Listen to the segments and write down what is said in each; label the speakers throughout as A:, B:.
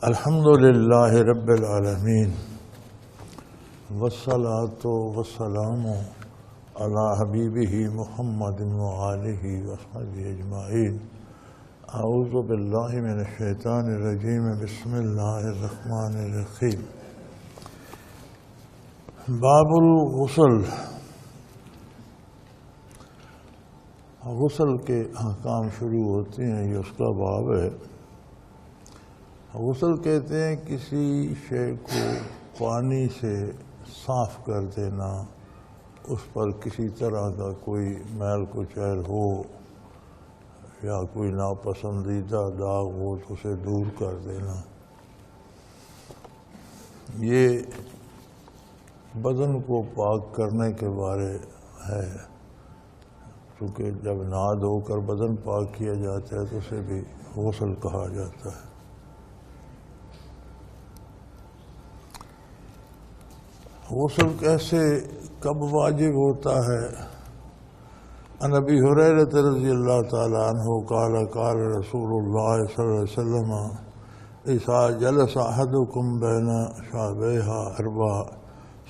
A: الحمد للہ رب العالمین والصلاة والسلام علی حبیبہ محمد وآلہ وصحبہ اجمعین۔ اعوذ باللہ من الشیطان الرجیم، بسم اللہ الرحمن الرحیم۔ باب الغسل، غسل کے احکام شروع ہوتے ہیں، یہ اس کا باب ہے۔ غسل کہتے ہیں کسی شے کو پانی سے صاف کر دینا، اس پر کسی طرح کا کوئی میل کچیل ہو یا کوئی ناپسندیدہ داغ ہو تو اسے دور کر دینا۔ یہ بدن کو پاک کرنے کے بارے ہے، کیونکہ جب نہا دھو کر بدن پاک کیا جاتا ہے تو اسے بھی غسل کہا جاتا ہے۔ غسل کیسے کب واجب ہوتا ہے؟ عن ابی ہریرہ رضی اللہ تعالی عنہ قال قال رسول اللہ صلی اللہ علیہ وسلم اذا جلس احدکم بین شعبیہا اربع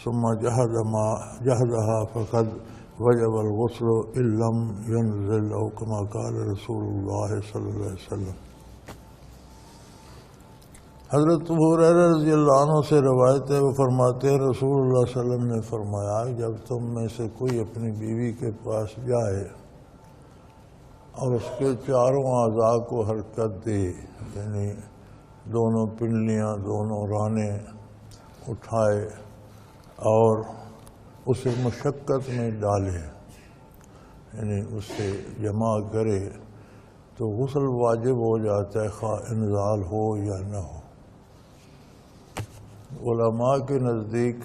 A: ثم جہدہا فقد وجب الغسل ان لم ينزل او كما قال رسول اللہ صلی اللہ علیہ وسلم۔ حضرت ابو ہریرہ رضی اللہ عنہ سے روایت ہے، وہ فرماتے ہیں رسول اللہ صلی اللہ علیہ وسلم نے فرمایا جب تم میں سے کوئی اپنی بیوی کے پاس جائے اور اس کے چاروں اعضاء کو حرکت دے، یعنی دونوں پنڈلیاں دونوں رانے اٹھائے اور اسے مشقت میں ڈالے، یعنی اسے جمع کرے، تو غسل واجب ہو جاتا ہے، خواہ انزال ہو یا نہ ہو۔ علماء کے نزدیک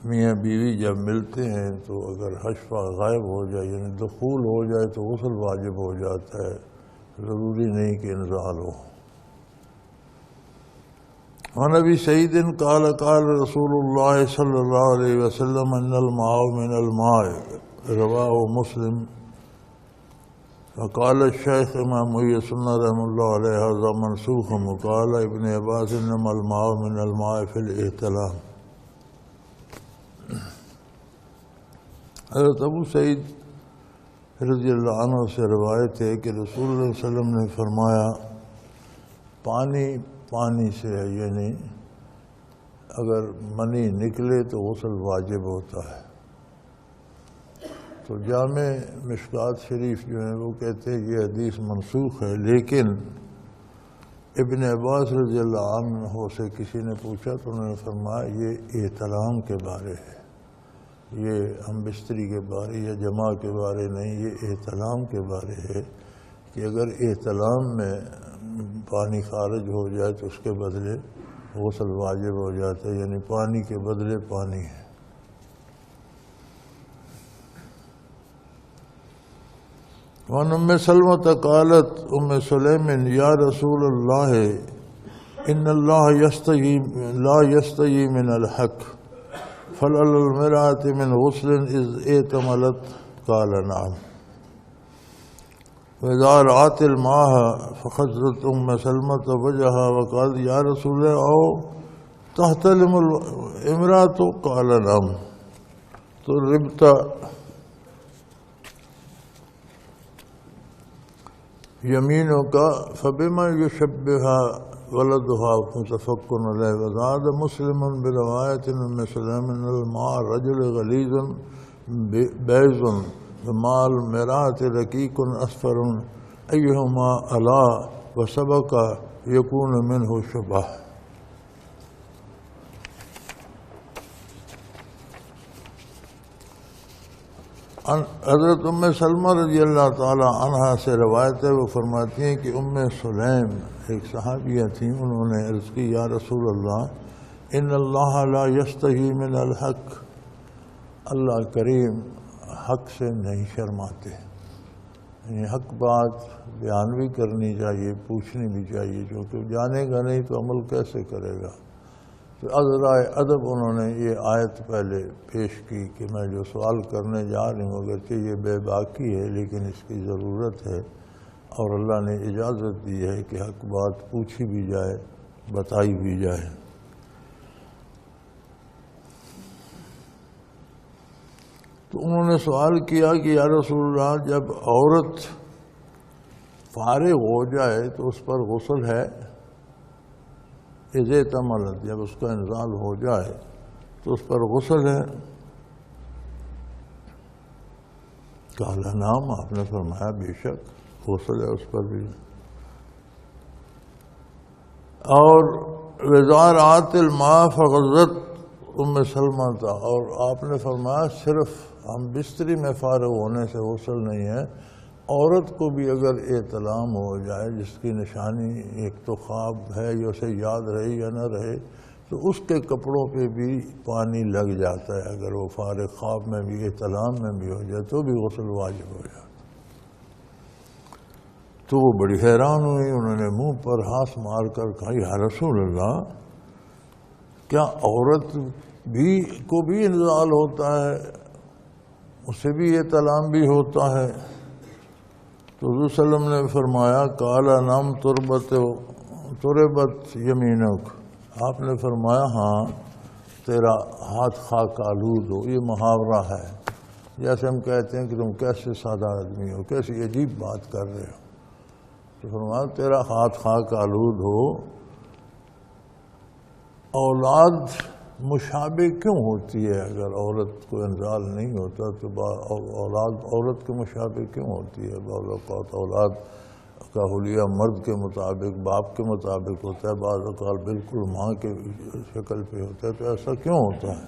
A: میاں بیوی جب ملتے ہیں تو اگر حشفہ غائب ہو جائے یعنی دخول ہو جائے تو غسل واجب ہو جاتا ہے، ضروری نہیں کہ انزال ہو۔ وعن ابی سعید قال قال رسول اللہ صلی اللہ علیہ وسلم ان الماء من الماء، رواہ مسلم۔ وقال الشیخ امام محی السنہ رحمہ اللہ علیہ ھذا منسوخ، وقال ابن عباس انما الماء من الماء فی الاحتلام۔ حضرت ابو سعید رضی اللہ عنہ سے روایت ہے کہ رسول اللہ صلی اللہ علیہ وسلم نے فرمایا پانی سے ہے، یعنی اگر منی نکلے تو غسل واجب ہوتا ہے۔ تو جامع مشکات شریف جو ہیں وہ کہتے ہیں یہ حدیث منسوخ ہے، لیکن ابن عباس رضی اللہ عنہ سے کسی نے پوچھا تو انہوں نے فرمایا یہ احتلام کے بارے ہے، یہ ہم بستری کے بارے یا جمع کے بارے نہیں، یہ احتلام کے بارے ہے کہ اگر احتلام میں پانی خارج ہو جائے تو اس کے بدلے غسل واجب ہو جاتا ہے، یعنی پانی کے بدلے پانی ہے۔ وعن ام سلمۃ قالت ام سلیم یا رسول اللہ ان اللہ لا یستحیی من الحق فلعل المرأة من غسل اذ اعتملت قال نعم۔ وإذا رأت الماء فخزت ام سلمۃ وجهها وقالت یا رسول اللہ او تحتلم الامرأة قال نعم۔ تو ربت یمینک فبما یشبہا ولدها متفق علیہ۔ وزاد مسلم بروایت ام سلیم ان الماء رجل غلیظ بیض وماء المرأة رقیق اصفر ایہما علا وسبق یکون منہ شبہ۔ حضرت ام سلمہ رضی اللہ تعالی عنہ سے روایت ہے، وہ فرماتی ہیں کہ ام سلیم ایک صحابیہ تھیں، انہوں نے عرض کی یا رسول اللہ ان اللہ لا یستحی من الحق، اللہ کریم حق سے نہیں شرماتے، یعنی حق بات بیان بھی کرنی چاہیے، پوچھنی بھی چاہیے، کیونکہ جانے گا نہیں تو عمل کیسے کرے گا۔ تو عذرائے ادب انہوں نے یہ آیت پہلے پیش کی کہ میں جو سوال کرنے جا رہی ہوں اگرچہ یہ بے باکی ہے لیکن اس کی ضرورت ہے، اور اللہ نے اجازت دی ہے کہ حق بات پوچھی بھی جائے، بتائی بھی جائے۔ تو انہوں نے سوال کیا کہ یا رسول اللہ، جب عورت فارغ ہو جائے تو اس پر غسل ہے؟ اذا تملت، جب اس کا انزال ہو جائے تو اس پر غسل ہے؟ قال نعم، آپ نے فرمایا بے شک غسل ہے اس پر بھی۔ اور وزارات الماء فغزت ام سلمہ تھا، اور آپ نے فرمایا صرف ہم بستری میں فارغ ہونے سے غسل نہیں ہے، عورت کو بھی اگر احتلام ہو جائے، جس کی نشانی ایک تو خواب ہے یا اسے یاد رہے یا نہ رہے، تو اس کے کپڑوں پہ بھی پانی لگ جاتا ہے، اگر وہ فارغ خواب میں بھی احتلام میں بھی ہو جائے تو بھی غسل واجب ہو جاتا ہے۔ تو وہ بڑی حیران ہوئی، انہوں نے منہ پر ہاتھ مار کر کہا یا رسول اللہ، کیا عورت کو بھی انزال ہوتا ہے، اسے بھی احتلام بھی ہوتا ہے؟ تو حضور صلی اللہ علیہ وسلم نے فرمایا کالا نام تربت یمینک، آپ نے فرمایا ہاں تیرا ہاتھ خاک آلود ہو۔ یہ محاورہ ہے، جیسے ہم کہتے ہیں کہ تم کیسے سادہ آدمی ہو، کیسی عجیب بات کر رہے ہو، تو فرمایا تیرا ہاتھ خاک آلود ہو۔ اولاد مشابہ کیوں ہوتی ہے؟ اگر عورت کو انزال نہیں ہوتا تو اولاد عورت کے مشابہ کیوں ہوتی ہے؟ بعض اوقات اولاد کا حلیہ مرد کے مطابق، باپ کے مطابق ہوتا ہے، بعض اوقات بالکل ماں کے شکل پہ ہوتا ہے، تو ایسا کیوں ہوتا ہے؟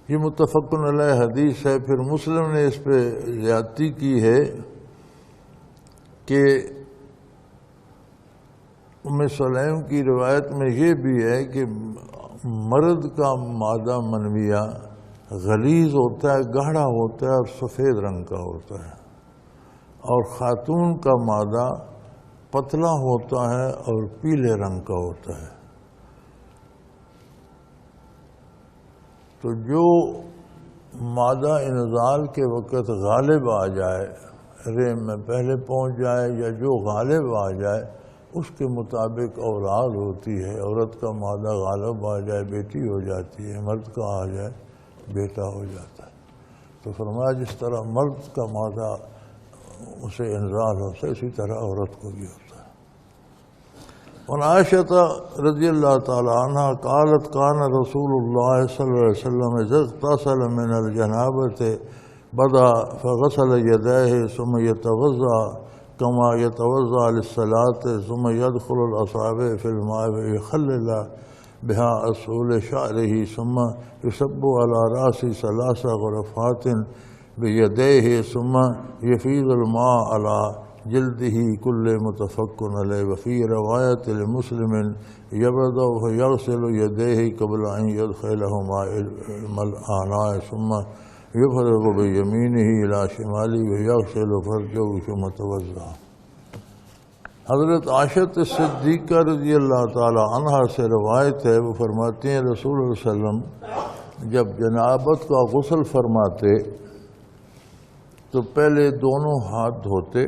A: یہ متفق علیہ حدیث ہے۔ پھر مسلم نے اس پہ زیادتی کی ہے کہ ام سلیم کی روایت میں یہ بھی ہے کہ مرد کا مادہ منویہ غلیظ ہوتا ہے، گاڑھا ہوتا ہے اور سفید رنگ کا ہوتا ہے، اور خاتون کا مادہ پتلا ہوتا ہے اور پیلے رنگ کا ہوتا ہے۔ تو جو مادہ انزال کے وقت غالب آ جائے، رحم میں پہلے پہنچ جائے یا جو غالب آ جائے، اس کے مطابق اولاد ہوتی ہے۔ عورت کا مادہ غالب آ جائے بیٹی ہو جاتی ہے، مرد کا آ جائے بیٹا ہو جاتا ہے۔ تو فرمایا جس طرح مرد کا مادہ اسے انزال ہوتا ہے، اسی طرح عورت کو بھی ہوتا ہے۔ اور عائشہ رضی اللہ تعالی عنہ قالت کان رسول اللہ صلی اللہ علیہ وسلم اذا اغتسل من الجنابۃ بدا فغسل یدیہ ثم یتوضا كما يتوضا للصلاة ثم يدخل الأصابع في الماء ويخلل بها أصول شعره ثم يصب على رأسه 3 غرفات بيديه ثم يفيض الماء على جلده كل متفق عليه۔ وفي رواية لمسلم يبدأ فيغسل يديه قبل أن يدخلهما الإناء ثم يفرغ بيمينه إلى شماله ويغسل فرجه ثم يتوضأ۔ حضرت عائشہ صدیقہ رضی اللہ تعالی عنہا سے روایت ہے، وہ فرماتی ہیں رسول اللہ صلی اللہ علیہ وسلم جب جنابت کا غسل فرماتے تو پہلے دونوں ہاتھ دھوتے،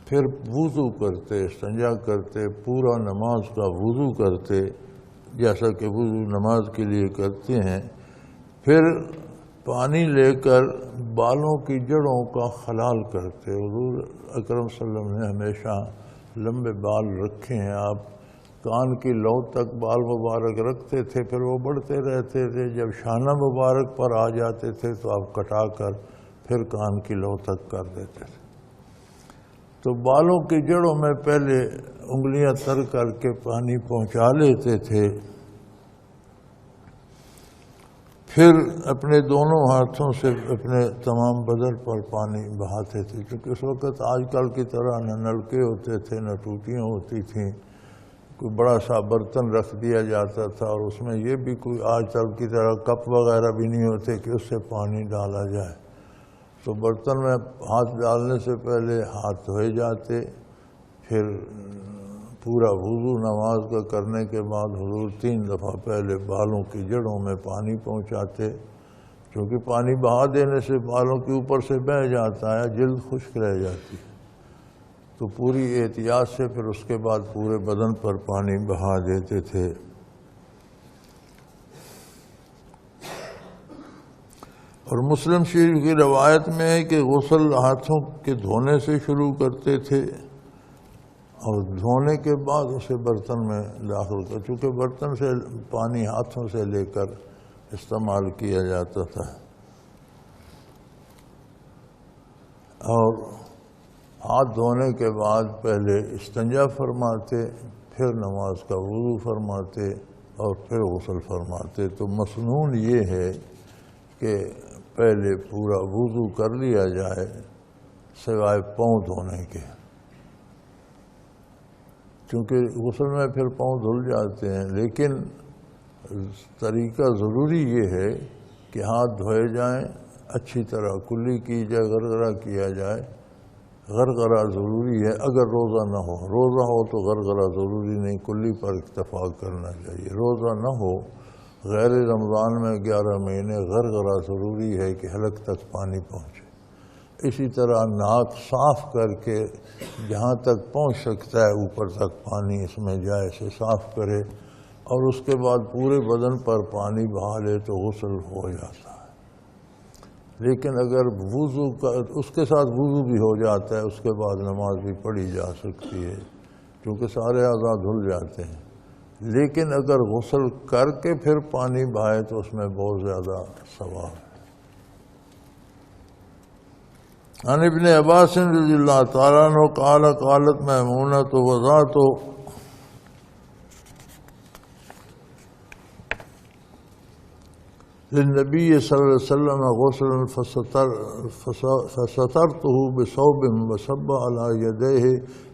A: پھر وضو کرتے، استنجا کرتے، پورا نماز کا وضو کرتے جیسا کہ وضو نماز کے لیے کرتے ہیں، پھر پانی لے کر بالوں کی جڑوں کا خلال کرتے۔ حضور اکرم صلی اللہ علیہ وسلم نے ہمیشہ لمبے بال رکھے ہیں، آپ کان کی لو تک بال مبارک رکھتے تھے، پھر وہ بڑھتے رہتے تھے، جب شانہ مبارک پر آ جاتے تھے تو آپ کٹا کر پھر کان کی لو تک کر دیتے تھے۔ تو بالوں کی جڑوں میں پہلے انگلیاں تر کر کے پانی پہنچا لیتے تھے، پھر اپنے دونوں ہاتھوں سے اپنے تمام بدن پر پانی بہاتے تھے، کیونکہ اس وقت آج کل کی طرح نہ نلکے ہوتے تھے نہ ٹوٹیاں ہوتی تھیں، کوئی بڑا سا برتن رکھ دیا جاتا تھا، اور اس میں یہ بھی کوئی آج کل کی طرح کپ وغیرہ بھی نہیں ہوتے کہ اس سے پانی ڈالا جائے۔ تو برتن میں ہاتھ ڈالنے سے پہلے ہاتھ دھوئے جاتے، پھر پورا وضو نماز کا کرنے کے بعد حضور 3 دفعہ پہلے بالوں کی جڑوں میں پانی پہنچاتے، چونکہ پانی بہا دینے سے بالوں کے اوپر سے بہہ جاتا ہے، جلد خشک رہ جاتی ہے، تو پوری احتیاط سے پھر اس کے بعد پورے بدن پر پانی بہا دیتے تھے۔ اور مسلم شریف کی روایت میں ہے کہ غسل ہاتھوں کے دھونے سے شروع کرتے تھے اور دھونے کے بعد اسے برتن میں داخل کر، چونکہ برتن سے پانی ہاتھوں سے لے کر استعمال کیا جاتا تھا، اور ہاتھ دھونے کے بعد پہلے استنجا فرماتے، پھر نماز کا وضو فرماتے اور پھر غسل فرماتے۔ تو مسنون یہ ہے کہ پہلے پورا وضو کر لیا جائے سوائے پاؤں دھونے کے، چونکہ غسل میں پھر پاؤں دھل جاتے ہیں، لیکن طریقہ ضروری یہ ہے کہ ہاتھ دھوئے جائیں، اچھی طرح کلی کی جائے، غرغرہ کیا جائے۔ غرغرہ ضروری ہے اگر روزہ نہ ہو، روزہ ہو تو غرغرہ ضروری نہیں، کلی پر اکتفا کرنا چاہیے۔ روزہ نہ ہو، غیر رمضان میں 11 مہینے غرغرہ ضروری ہے کہ حلق تک پانی پہنچے۔ اسی طرح ناک صاف کر کے جہاں تک پہنچ سکتا ہے اوپر تک پانی اس میں جائے سے صاف کرے، اور اس کے بعد پورے بدن پر پانی بہا لے تو غسل ہو جاتا ہے۔ لیکن اگر وضو کا اس کے ساتھ وضو بھی ہو جاتا ہے، اس کے بعد نماز بھی پڑھی جا سکتی ہے، کیونکہ سارے اعضاء دھل جاتے ہیں۔ لیکن اگر غسل کر کے پھر پانی بہائے تو اس میں بہت زیادہ ثواب ہے۔ عن ابن عباس رضی اللہ تعالیٰ عنہ قال قالت میمونۃ وضعت للنبی صلی اللہ علیہ وسلم غسلا فسترته بثوب وصب على يديه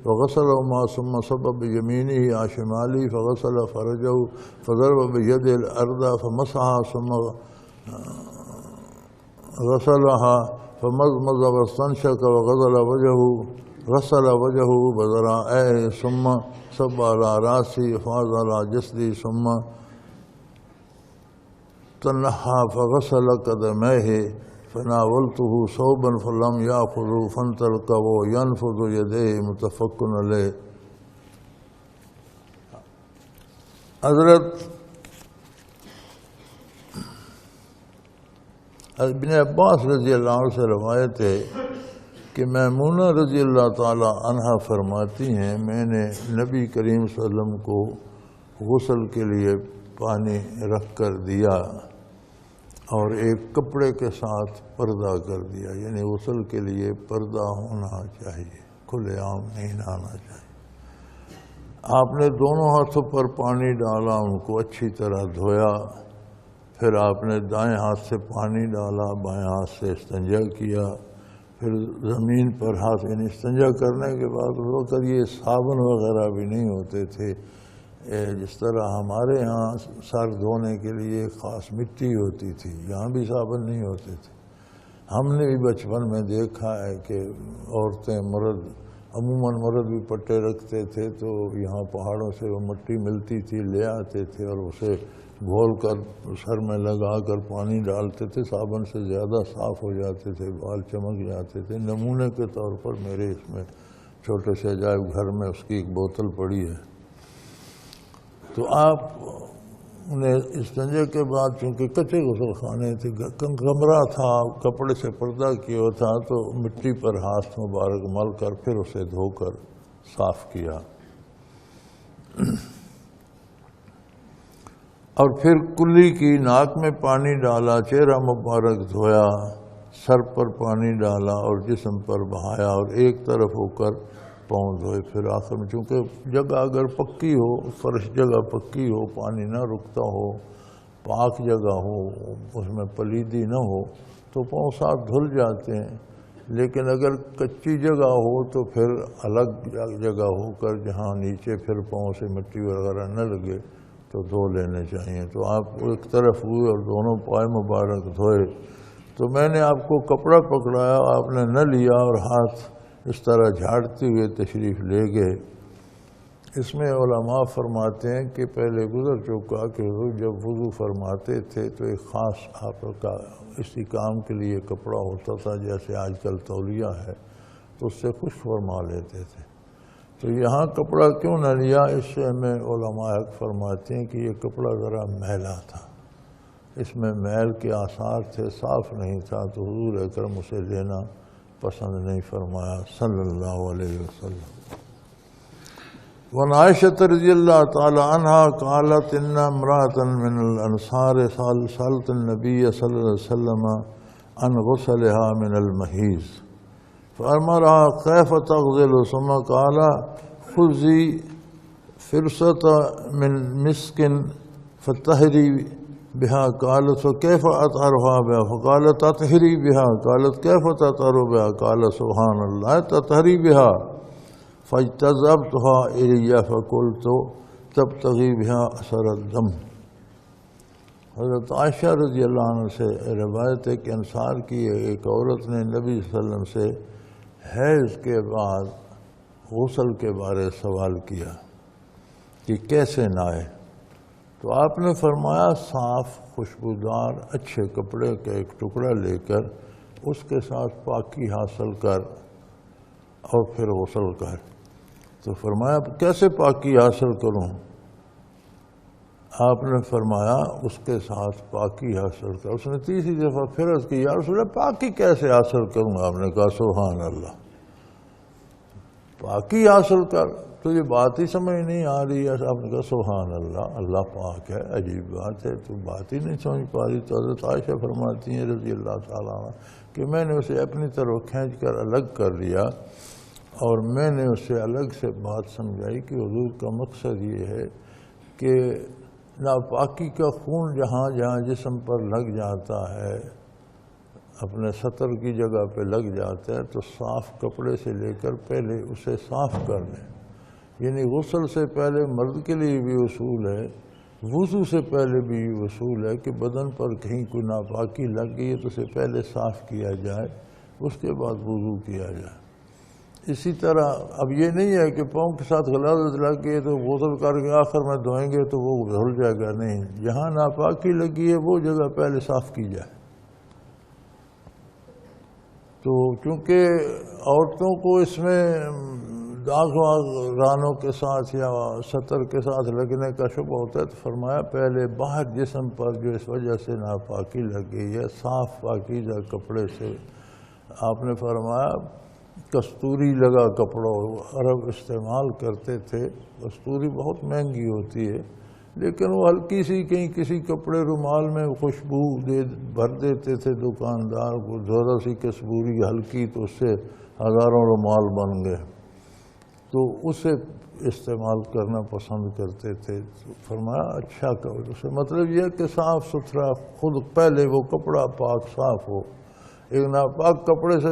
A: وغسلهما ثم صب بيمينه على شماله فغسل فرجه فضرب بيده الأرض فمسحها ثم غسلها فمضمض واستنشق وغسل وجهه بذراعيه ثم صب على رأسه وفاض على جسده ثم تنحى فغسل قدميه فناولته ثوبا فلم يأخذه فانطلق وينفض يديه متفق علیہ۔ حضرت ابن عباس رضی اللہ عنہ سے روایت ہے کہ میمونہ رضی اللہ تعالی عنہا فرماتی ہیں میں نے نبی کریم صلی اللہ علیہ وسلم کو غسل کے لیے پانی رکھ کر دیا اور ایک کپڑے کے ساتھ پردہ کر دیا، یعنی غسل کے لیے پردہ ہونا چاہیے، کھلے عام نہیں نہانا چاہیے۔ آپ نے دونوں ہاتھوں پر پانی ڈالا، ان کو اچھی طرح دھویا، پھر آپ نے دائیں ہاتھ سے پانی ڈالا، بائیں ہاتھ سے استنجا کیا، پھر زمین پر ہاتھ، یعنی استنجا کرنے کے بعد اس وقت یہ صابن وغیرہ بھی نہیں ہوتے تھے، جس طرح ہمارے ہاں سر دھونے کے لیے خاص مٹی ہوتی تھی، یہاں بھی صابن نہیں ہوتے تھے۔ ہم نے بھی بچپن میں دیکھا ہے کہ عورتیں عموماً مرد بھی پٹے رکھتے تھے، تو یہاں پہاڑوں سے وہ مٹی ملتی تھی، لے آتے تھے اور اسے گھول کر سر میں لگا کر پانی ڈالتے تھے، صابن سے زیادہ صاف ہو جاتے تھے، بال چمک جاتے تھے۔ نمونے کے طور پر میرے اس میں چھوٹے سے عجائب گھر میں اس کی ایک بوتل پڑی ہے۔ تو آپ نے استنجے کے بعد چونکہ کچے غسل خانے تھے، کمرہ تھا، کپڑے سے پردہ کیا تھا، تو مٹی پر ہاتھ مبارک مل کر پھر اسے دھو کر صاف کیا، اور پھر کلی کی ناک میں پانی ڈالا، چہرہ مبارک دھویا، سر پر پانی ڈالا اور جسم پر بہایا، اور ایک طرف ہو کر پاؤں دھوئے۔ پھر آخر میں چونکہ جگہ اگر پکی ہو، فرش جگہ پکی ہو، پانی نہ رکتا ہو، پاک جگہ ہو، اس میں پلیدی نہ ہو تو پاؤں ساتھ دھل جاتے ہیں، لیکن اگر کچی جگہ ہو تو پھر الگ جگہ ہو کر جہاں نیچے پھر پاؤں سے مٹی وغیرہ نہ لگے تو دھو لینے چاہیے۔ تو آپ ایک طرف ہوئے اور دونوں پائے مبارک دھوئے، تو میں نے آپ کو کپڑا پکڑایا، آپ نے نہ لیا اور ہاتھ اس طرح جھاڑتے ہوئے تشریف لے گئے، اس میں علماء فرماتے ہیں کہ پہلے گزر چکا کہ حضور جب وضو فرماتے تھے تو ایک خاص آپ کا اسی کام کے لیے کپڑا ہوتا تھا، جیسے آج کل تولیہ ہے، تو اس سے خشک فرما لیتے تھے۔ تو یہاں کپڑا کیوں نہ لیا؟ اس سے میں علماء حق فرماتے ہیں کہ یہ کپڑا ذرا میلا تھا، اس میں میل کے آثار تھے، صاف نہیں تھا، تو حضور اکرم اسے لینا پسند نہیں فرمایا صلی اللہ علیہ وسلم۔ وعن عائشة رضی اللہ تعالی عنہ قالت ان امرأة من الانصار سألت النبي صلی اللہ علیہ وسلم عن غسلها من المحیض فأمرها كيف تغسل ثم قال خذي فرصة من مسك فطهري بها قالت فكيف أطهرها بها فقالت تطهري بها قالت كيف تطهر بها قال سبحان الله تطهري بها فاجتذبتها إلي فقلت تبتغي بها أثر الدم۔ حضرت عائشہ رضی اللہ عنہ سے روایت ہے کہ انصار کی ایک عورت نے نبی صلی اللہ علیہ وسلم سے حیض کے بعد غسل کے بارے سوال کیا کہ کیسے نہائے، تو آپ نے فرمایا صاف خوشبودار اچھے کپڑے کا ایک ٹکڑا لے کر اس کے ساتھ پاکی حاصل کر اور پھر غسل کر۔ تو فرمایا کیسے پاکی حاصل کروں؟ آپ نے فرمایا اس کے ساتھ پاکی حاصل کر۔ اس نے تیسری دفعہ پھر عرض کی یا رسول اللہ پاکی کیسے حاصل کروں؟ آپ نے کہا سبحان اللہ، پاکی حاصل کر، تجھے بات ہی سمجھ نہیں آ رہی ہے؟ آپ نے کہا سبحان اللہ، اللہ پاک ہے، عجیب بات ہے، تو بات ہی نہیں سمجھ پا رہی۔ تو حضرت عائشہ فرماتی ہیں رضی اللہ تعالیٰ عنہ کہ میں نے اسے اپنی طرف کھینچ کر الگ کر لیا اور میں نے اسے الگ سے بات سمجھائی کہ حضور کا مقصد یہ ہے کہ ناپاکی کا خون جہاں جہاں جسم پر لگ جاتا ہے، اپنے سطر کی جگہ پہ لگ جاتا ہے، تو صاف کپڑے سے لے کر پہلے اسے صاف کر لیں۔ یعنی غسل سے پہلے مرد کے لیے بھی اصول ہے، وضو سے پہلے بھی اصول ہے کہ بدن پر کہیں کوئی ناپاکی لگ گئی ہے تو اسے پہلے صاف کیا جائے، اس کے بعد وضو کیا جائے۔ اسی طرح اب یہ نہیں ہے کہ پاؤں کے ساتھ غلاظت لگ گئی تو غسل کر کے آخر میں دھوئیں گے تو وہ دھل جائے گا، نہیں، جہاں ناپاکی لگی ہے وہ جگہ پہلے صاف کی جائے۔ تو چونکہ عورتوں کو اس میں داغ واغ رانوں کے ساتھ یا سطر کے ساتھ لگنے کا شبہ ہوتا ہے، تو فرمایا پہلے باہر جسم پر جو اس وجہ سے ناپاکی لگ گئی ہے صاف پاکیزہ کپڑے سے، آپ نے فرمایا کستوری لگا کپڑا عرب استعمال کرتے تھے، کستوری بہت مہنگی ہوتی ہے لیکن وہ ہلکی سی کہیں کسی کپڑے رومال میں خوشبو بھر دیتے تھے دکاندار کو، ذرا سی کستوری ہلکی تو اس سے ہزاروں رومال بن گئے، تو اسے استعمال کرنا پسند کرتے تھے۔ فرمایا اچھا کرو، اسے مطلب یہ کہ صاف ستھرا خود پہلے وہ کپڑا پاک صاف ہو۔ ایک ناپاک کپڑے سے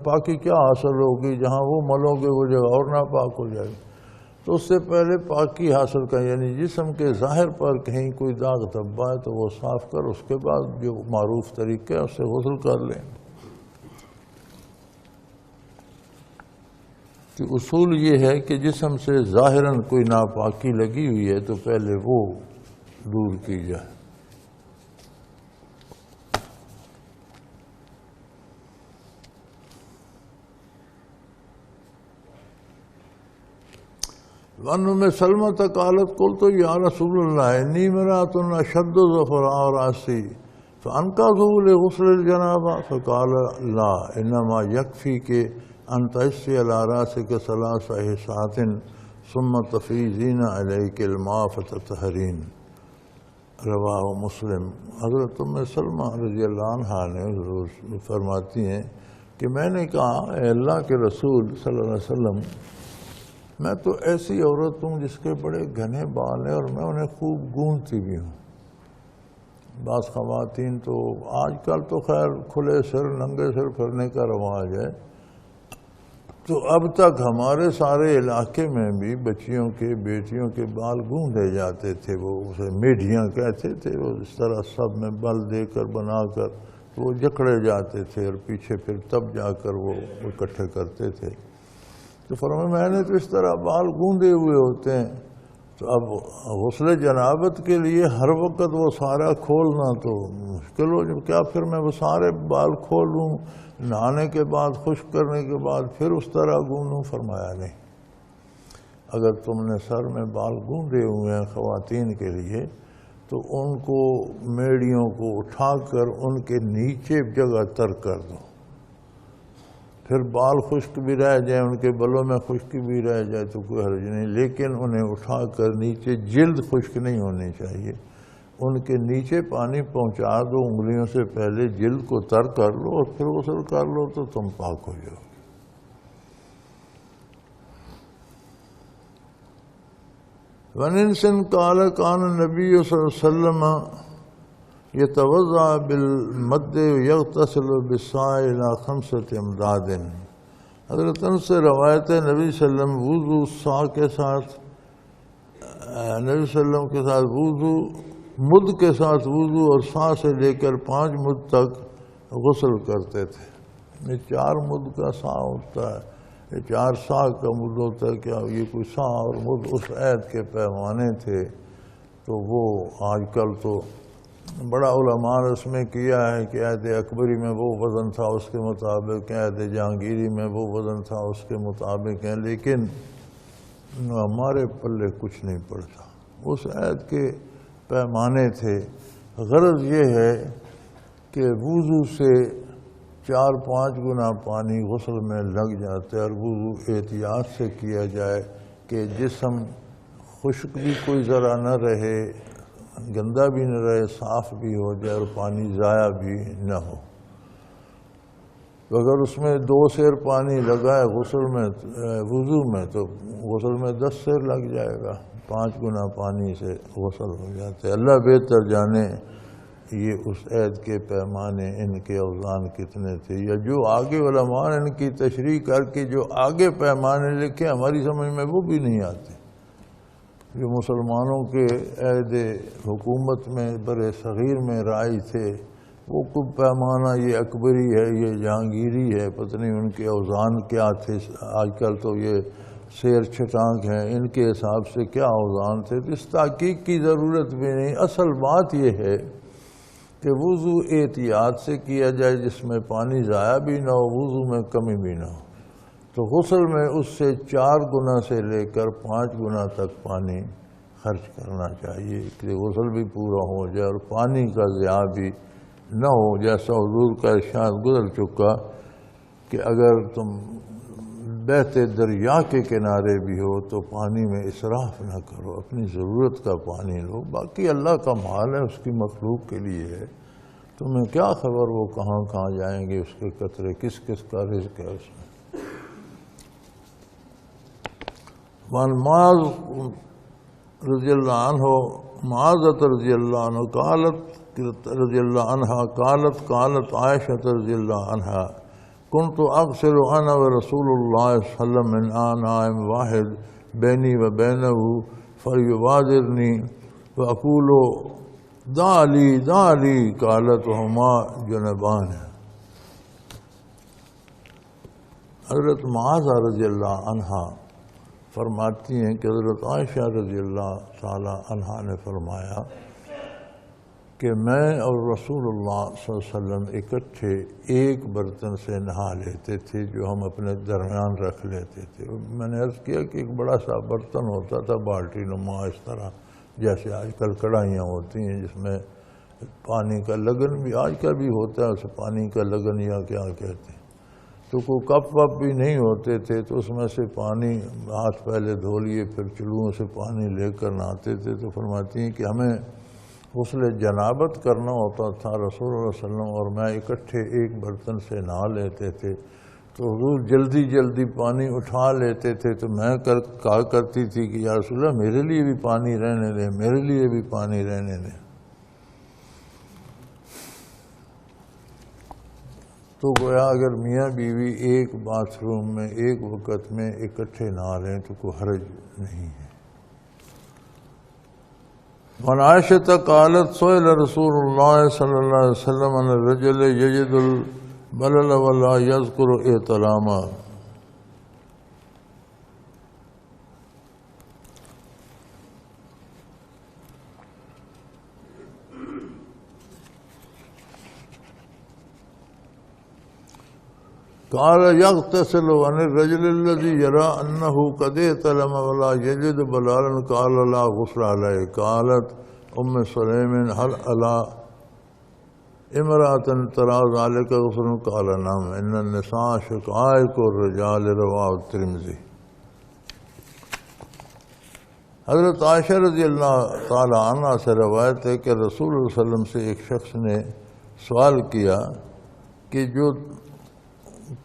A: پاکی کیا حاصل ہوگی؟ جہاں وہ ملو گے وہ جگہ اور ناپاک ہو جائے گی، تو اس سے پہلے پاکی حاصل کر، یعنی جسم کے ظاہر پر کہیں کوئی داغ دھبا ہے تو وہ صاف کر، اس کے بعد جو معروف طریقے ہے اس سے غسل کر لیں۔ کہ اصول یہ ہے کہ جسم سے ظاہراً کوئی ناپاکی لگی ہوئی ہے تو پہلے وہ دور کی جائے۔ وعن ام سلمة قالت قلت یا رسول اللہ انی امرأة اشد ظفراء رأسی فانقذوا لغسل الجنابہ فقال لا انما یکفیک ان تحسی علی رأسک ثلاث حصات ثم تفیضین علیک الماء فتطہرین، رواہ مسلم۔ حضرت ام سلمہ رضی اللہ عنہ نے فرماتی ہیں کہ میں نے کہا اے اللہ کے رسول صلی اللہ علیہ وسلم، میں تو ایسی عورت ہوں جس کے بڑے گھنے بال ہیں اور میں انہیں خوب گونتی بھی ہوں۔ بعض خواتین تو آج کل تو خیر کھلے سر ننگے سر پھرنے کا رواج ہے، تو اب تک ہمارے سارے علاقے میں بھی بچیوں کے بیٹیوں کے بال گوندے جاتے تھے، وہ اسے میڈیاں کہتے تھے، وہ اس طرح سب میں بل دے کر بنا کر وہ جکڑے جاتے تھے اور پیچھے پھر تب جا کر وہ اکٹھے کرتے تھے۔ تو فرمایا میں نے تو اس طرح بال گوندے ہوئے ہوتے ہیں، تو اب غسل جنابت کے لیے ہر وقت وہ سارا کھولنا تو مشکل ہو جائے، کیا پھر میں وہ سارے بال کھول لوں، نہانے کے بعد خشک کرنے کے بعد پھر اس طرح گوندوں؟ فرمایا نہیں، اگر تم نے سر میں بال گوندے ہوئے ہیں خواتین کے لیے تو ان کو میڑیوں کو اٹھا کر ان کے نیچے جگہ تر کر دو، پھر بال خشک بھی رہ جائیں، ان کے بلوں میں خشکی بھی رہ جائے تو کوئی حرج نہیں، لیکن انہیں اٹھا کر نیچے جلد خشک نہیں ہونی چاہیے، ان کے نیچے پانی پہنچا دو، انگلیوں سے پہلے جلد کو تر کر لو اور پھر غسل کر لو تو تم پاک ہو جاؤ۔ وَنِنْسٍ قَالَ كَانَ النَّبِيُّ صلی اللہ علیہ وسلم يتوضأ بالمد يغتسل بالصاع إلى 5 أمداد۔ حضرت انس سے روایت ہے نبی صلی اللہ علیہ وسلم وضو صاع کے ساتھ، نبی صلی اللہ علیہ وسلم کے ساتھ وضو، مد کے ساتھ وضو اور صاع سے لے کر 5 مد تک غسل کرتے تھے۔ یہ 4 مد کا صاع ہوتا ہے، یہ 4 صاع کا مد ہوتا ہے، کیا یہ کوئی صاع اور مد اس عہد کے پیمانے تھے، تو وہ آج کل تو بڑا علماء نے اس میں کیا ہے کہ عہد اکبری میں وہ وزن تھا اس کے مطابق، عہد جہانگیری میں وہ وزن تھا اس کے مطابق ہیں، لیکن ہمارے پلے کچھ نہیں پڑتا، اس عہد کے پیمانے تھے۔ غرض یہ ہے کہ وضو سے 4-5 گنا پانی غسل میں لگ جاتا ہے، اور وضو احتیاط سے کیا جائے کہ جسم خشک بھی کوئی ذرا نہ رہے، گندا بھی نہ رہے، صاف بھی ہو جائے اور پانی ضائع بھی نہ ہو۔ اگر اس میں 2 سیر پانی لگا ہے غسل میں وضو میں تو غسل میں 10 سیر لگ جائے گا، 5 گنا پانی سے غسل ہو جاتا ہے۔ اللہ بہتر جانے یہ اس عہد کے پیمانے، ان کے اوزان کتنے تھے، یا جو آگے علماء نے ان کی تشریح کر کے جو آگے پیمانے لکھے ہماری سمجھ میں وہ بھی نہیں آتے۔ جو مسلمانوں کے عہد حکومت میں برِ صغیر میں رائج تھے، وہ کوئی پیمانہ یہ اکبری ہے، یہ جہانگیری ہے، پتہ نہیں ان کے اوزان کیا تھے، آج کل تو یہ سیر چھٹانک ہیں، ان کے حساب سے کیا اوزان تھے، تو اس تحقیق کی ضرورت بھی نہیں۔ اصل بات یہ ہے کہ وضو احتیاط سے کیا جائے، جس میں پانی ضائع بھی نہ ہو، وضو میں کمی بھی نہ ہو، تو غسل میں اس سے 4 گنا سے لے کر 5 گنا تک پانی خرچ کرنا چاہیے کہ غسل بھی پورا ہو جائے اور پانی کا ضیاع بھی نہ ہو۔ جیسا حضور کا ارشاد گزر چکا کہ اگر تم بہتے دریا کے کنارے بھی ہو تو پانی میں اسراف نہ کرو، اپنی ضرورت کا پانی لو، باقی اللہ کا مال ہے، اس کی مخلوق کے لیے ہے، تمہیں کیا خبر وہ کہاں کہاں جائیں گے، اس کے قطرے کس کس کا رزق ہے اس میں۔ وعن معاذ رضی اللہ عنہ، معاذۃ رضی اللہ عنہ قالت رضی اللہ عنہ قالت عائشہ رضی اللہ عنہ كنت اغسل انا ورسول اللہ صلی اللہ علیہ وسلم من آناء واحد بینی و بینہ فلیبادرنی واقول دع لی قالت ہما جنبان۔ حضرت معاذہ رضی اللہ عنہ فرماتی ہیں کہ حضرت عائشہ رضی اللہ تعالی عنہ نے فرمایا کہ میں اور رسول اللہ صلی اللہ علیہ وسلم اکٹھے ایک برتن سے نہا لیتے تھے جو ہم اپنے درمیان رکھ لیتے تھے۔ میں نے عرض کیا کہ ایک بڑا سا برتن ہوتا تھا بالٹی نما، اس طرح جیسے آج کل کڑھائیاں ہوتی ہیں جس میں پانی کا لگن بھی آج کل بھی ہوتا ہے، اسے پانی کا لگن یا کیا کہتے ہیں، تو کوئی کپ وپ بھی نہیں ہوتے تھے، تو اس میں سے پانی ہاتھ پہلے دھو لیے، پھر چلوؤں سے پانی لے کر نہاتے تھے۔ تو فرماتی ہیں کہ ہمیں غسل جنابت کرنا ہوتا تھا، رسول اللہ صلی اللہ علیہ وسلم اور میں اکٹھے ایک برتن سے نہا لیتے تھے، تو حضور جلدی جلدی پانی اٹھا لیتے تھے، تو میں کہا کرتی تھی کہ یا رسول اللہ میرے لیے بھی پانی رہنے دیں، میرے لیے بھی پانی رہنے دیں۔ تو گویا اگر میاں بیوی ایک باتھ روم میں ایک وقت میں اکٹھے نہا لیں تو کوئی حرج نہیں ہے۔ وعن عائشہ قالت سئل رسول اللہ صلی اللہ علیہ وسلم عن الرجل یجد البلل ولا یذکر احتلاما۔ قال يغتسل عن الرجل الذي يرى أنه قد احتلم ولا يجد بلالا قال لا غسل عليه. قالت سليم هل على امرأة ترى ذلك غسل؟ قال نعم إن النساء شقائق الرجال رواه الترمذی. حضرت عائشہ رضی اللہ تعالی عنہ سے روایت ہے کہ رسول اللہ علیہ وسلم سے ایک شخص نے سوال کیا کہ جو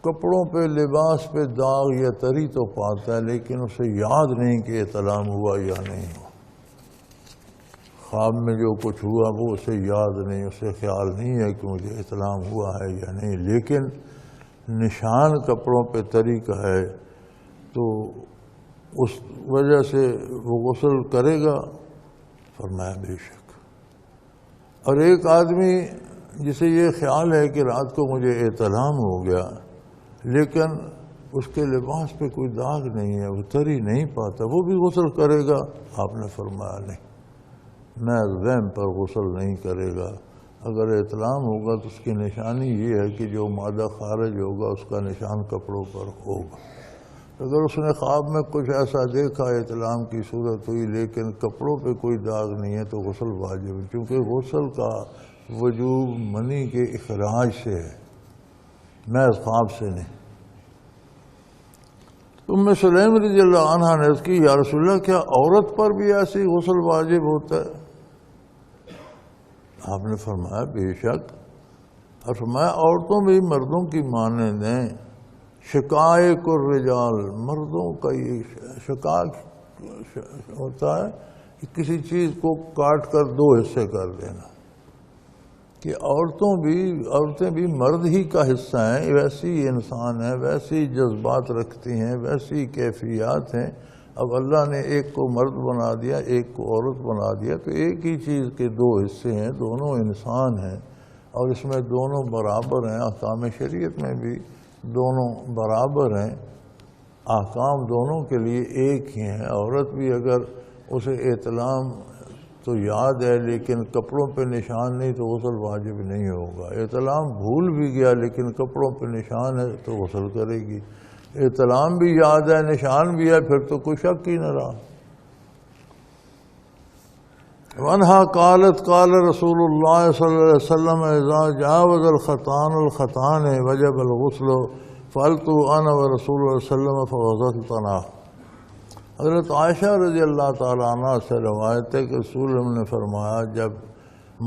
A: کپڑوں پہ لباس پہ داغ یا تری تو پاتا ہے لیکن اسے یاد نہیں کہ احتلام ہوا یا نہیں ہوا. خواب میں جو کچھ ہوا وہ اسے یاد نہیں، اسے خیال نہیں ہے کہ مجھے احتلام ہوا ہے یا نہیں، لیکن نشان کپڑوں پہ تری کا ہے تو اس وجہ سے وہ غسل کرے گا؟ فرمایا بے شک. اور ایک آدمی جسے یہ خیال ہے کہ رات کو مجھے احتلام ہو گیا لیکن اس کے لباس پہ کوئی داغ نہیں ہے، وہ تری نہیں پاتا، وہ بھی غسل کرے گا؟ آپ نے فرمایا نہیں، محض وہم پر غسل نہیں کرے گا. اگر احتلام ہوگا تو اس کی نشانی یہ ہے کہ جو مادہ خارج ہوگا اس کا نشان کپڑوں پر ہوگا. اگر اس نے خواب میں کچھ ایسا دیکھا احتلام کی صورت ہوئی لیکن کپڑوں پہ کوئی داغ نہیں ہے تو غسل واجب ہے، کیونکہ غسل کا وجوب منی کے اخراج سے ہے، محض خواب سے نہیں. سلیم رضی اللہ عنہ نے عرض کی یا رسول اللہ کیا عورت پر بھی ایسی غسل واجب ہوتا ہے؟ آپ نے فرمایا بے شک. اور فرمایا عورتوں بھی مردوں کی مانند ہیں، شقائق الرجال، مردوں کا یہ شقاق ہوتا ہے کہ کسی چیز کو کاٹ کر دو حصے کر دینا، کہ عورتیں بھی مرد ہی کا حصہ ہیں، ویسی انسان ہیں، ویسی جذبات رکھتی ہیں، ویسی کیفیات ہیں. اب اللہ نے ایک کو مرد بنا دیا ایک کو عورت بنا دیا تو ایک ہی چیز کے دو حصے ہیں، دونوں انسان ہیں اور اس میں دونوں برابر ہیں. احکام شریعت میں بھی دونوں برابر ہیں، احکام دونوں کے لیے ایک ہی ہیں. عورت بھی اگر اسے احتلام تو یاد ہے لیکن کپڑوں پہ نشان نہیں تو غسل واجب نہیں ہوگا. احتلام بھول بھی گیا لیکن کپڑوں پہ نشان ہے تو غسل کرے گی. احتلام بھی یاد ہے نشان بھی ہے پھر تو کوئی شک ہی نہ رہا. وَأَنْهَا قَالَتْ قَالَ رسول اللہ صلی اللہ علیہ وسلم اذا جاوز الخطان الخطان وجب الغسل فعلت انا ورسول اللہ صلی اللہ علیہ وسلم فغسلتنا. حضرت عائشہ رضی اللہ تعالیٰ عنہ سے روایت ہے کہ رسول اللہ نے فرمایا جب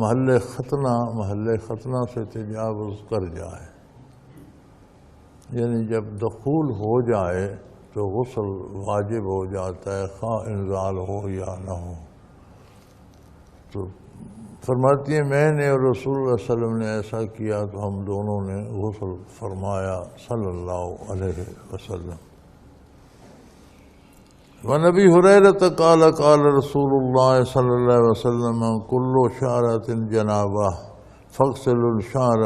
A: محل ختنہ سے تجاوز کر جائے، یعنی جب دخول ہو جائے تو غسل واجب ہو جاتا ہے خواہ انزال ہو یا نہ ہو. تو فرماتی ہیں میں نے اور رسول اللہ صلی اللہ علیہ وسلم نے ایسا کیا تو ہم دونوں نے غسل فرمایا صلی اللہ علیہ وسلم. وَنَبِي هُرَيْرَةَ قَالَ قَالَ رسول اللہ صلی اللہ علیہ وسلم كُلُّ شَعْرَةٍ جَنَابَةٍ فَاغْسِلُوا الشَّعْرَ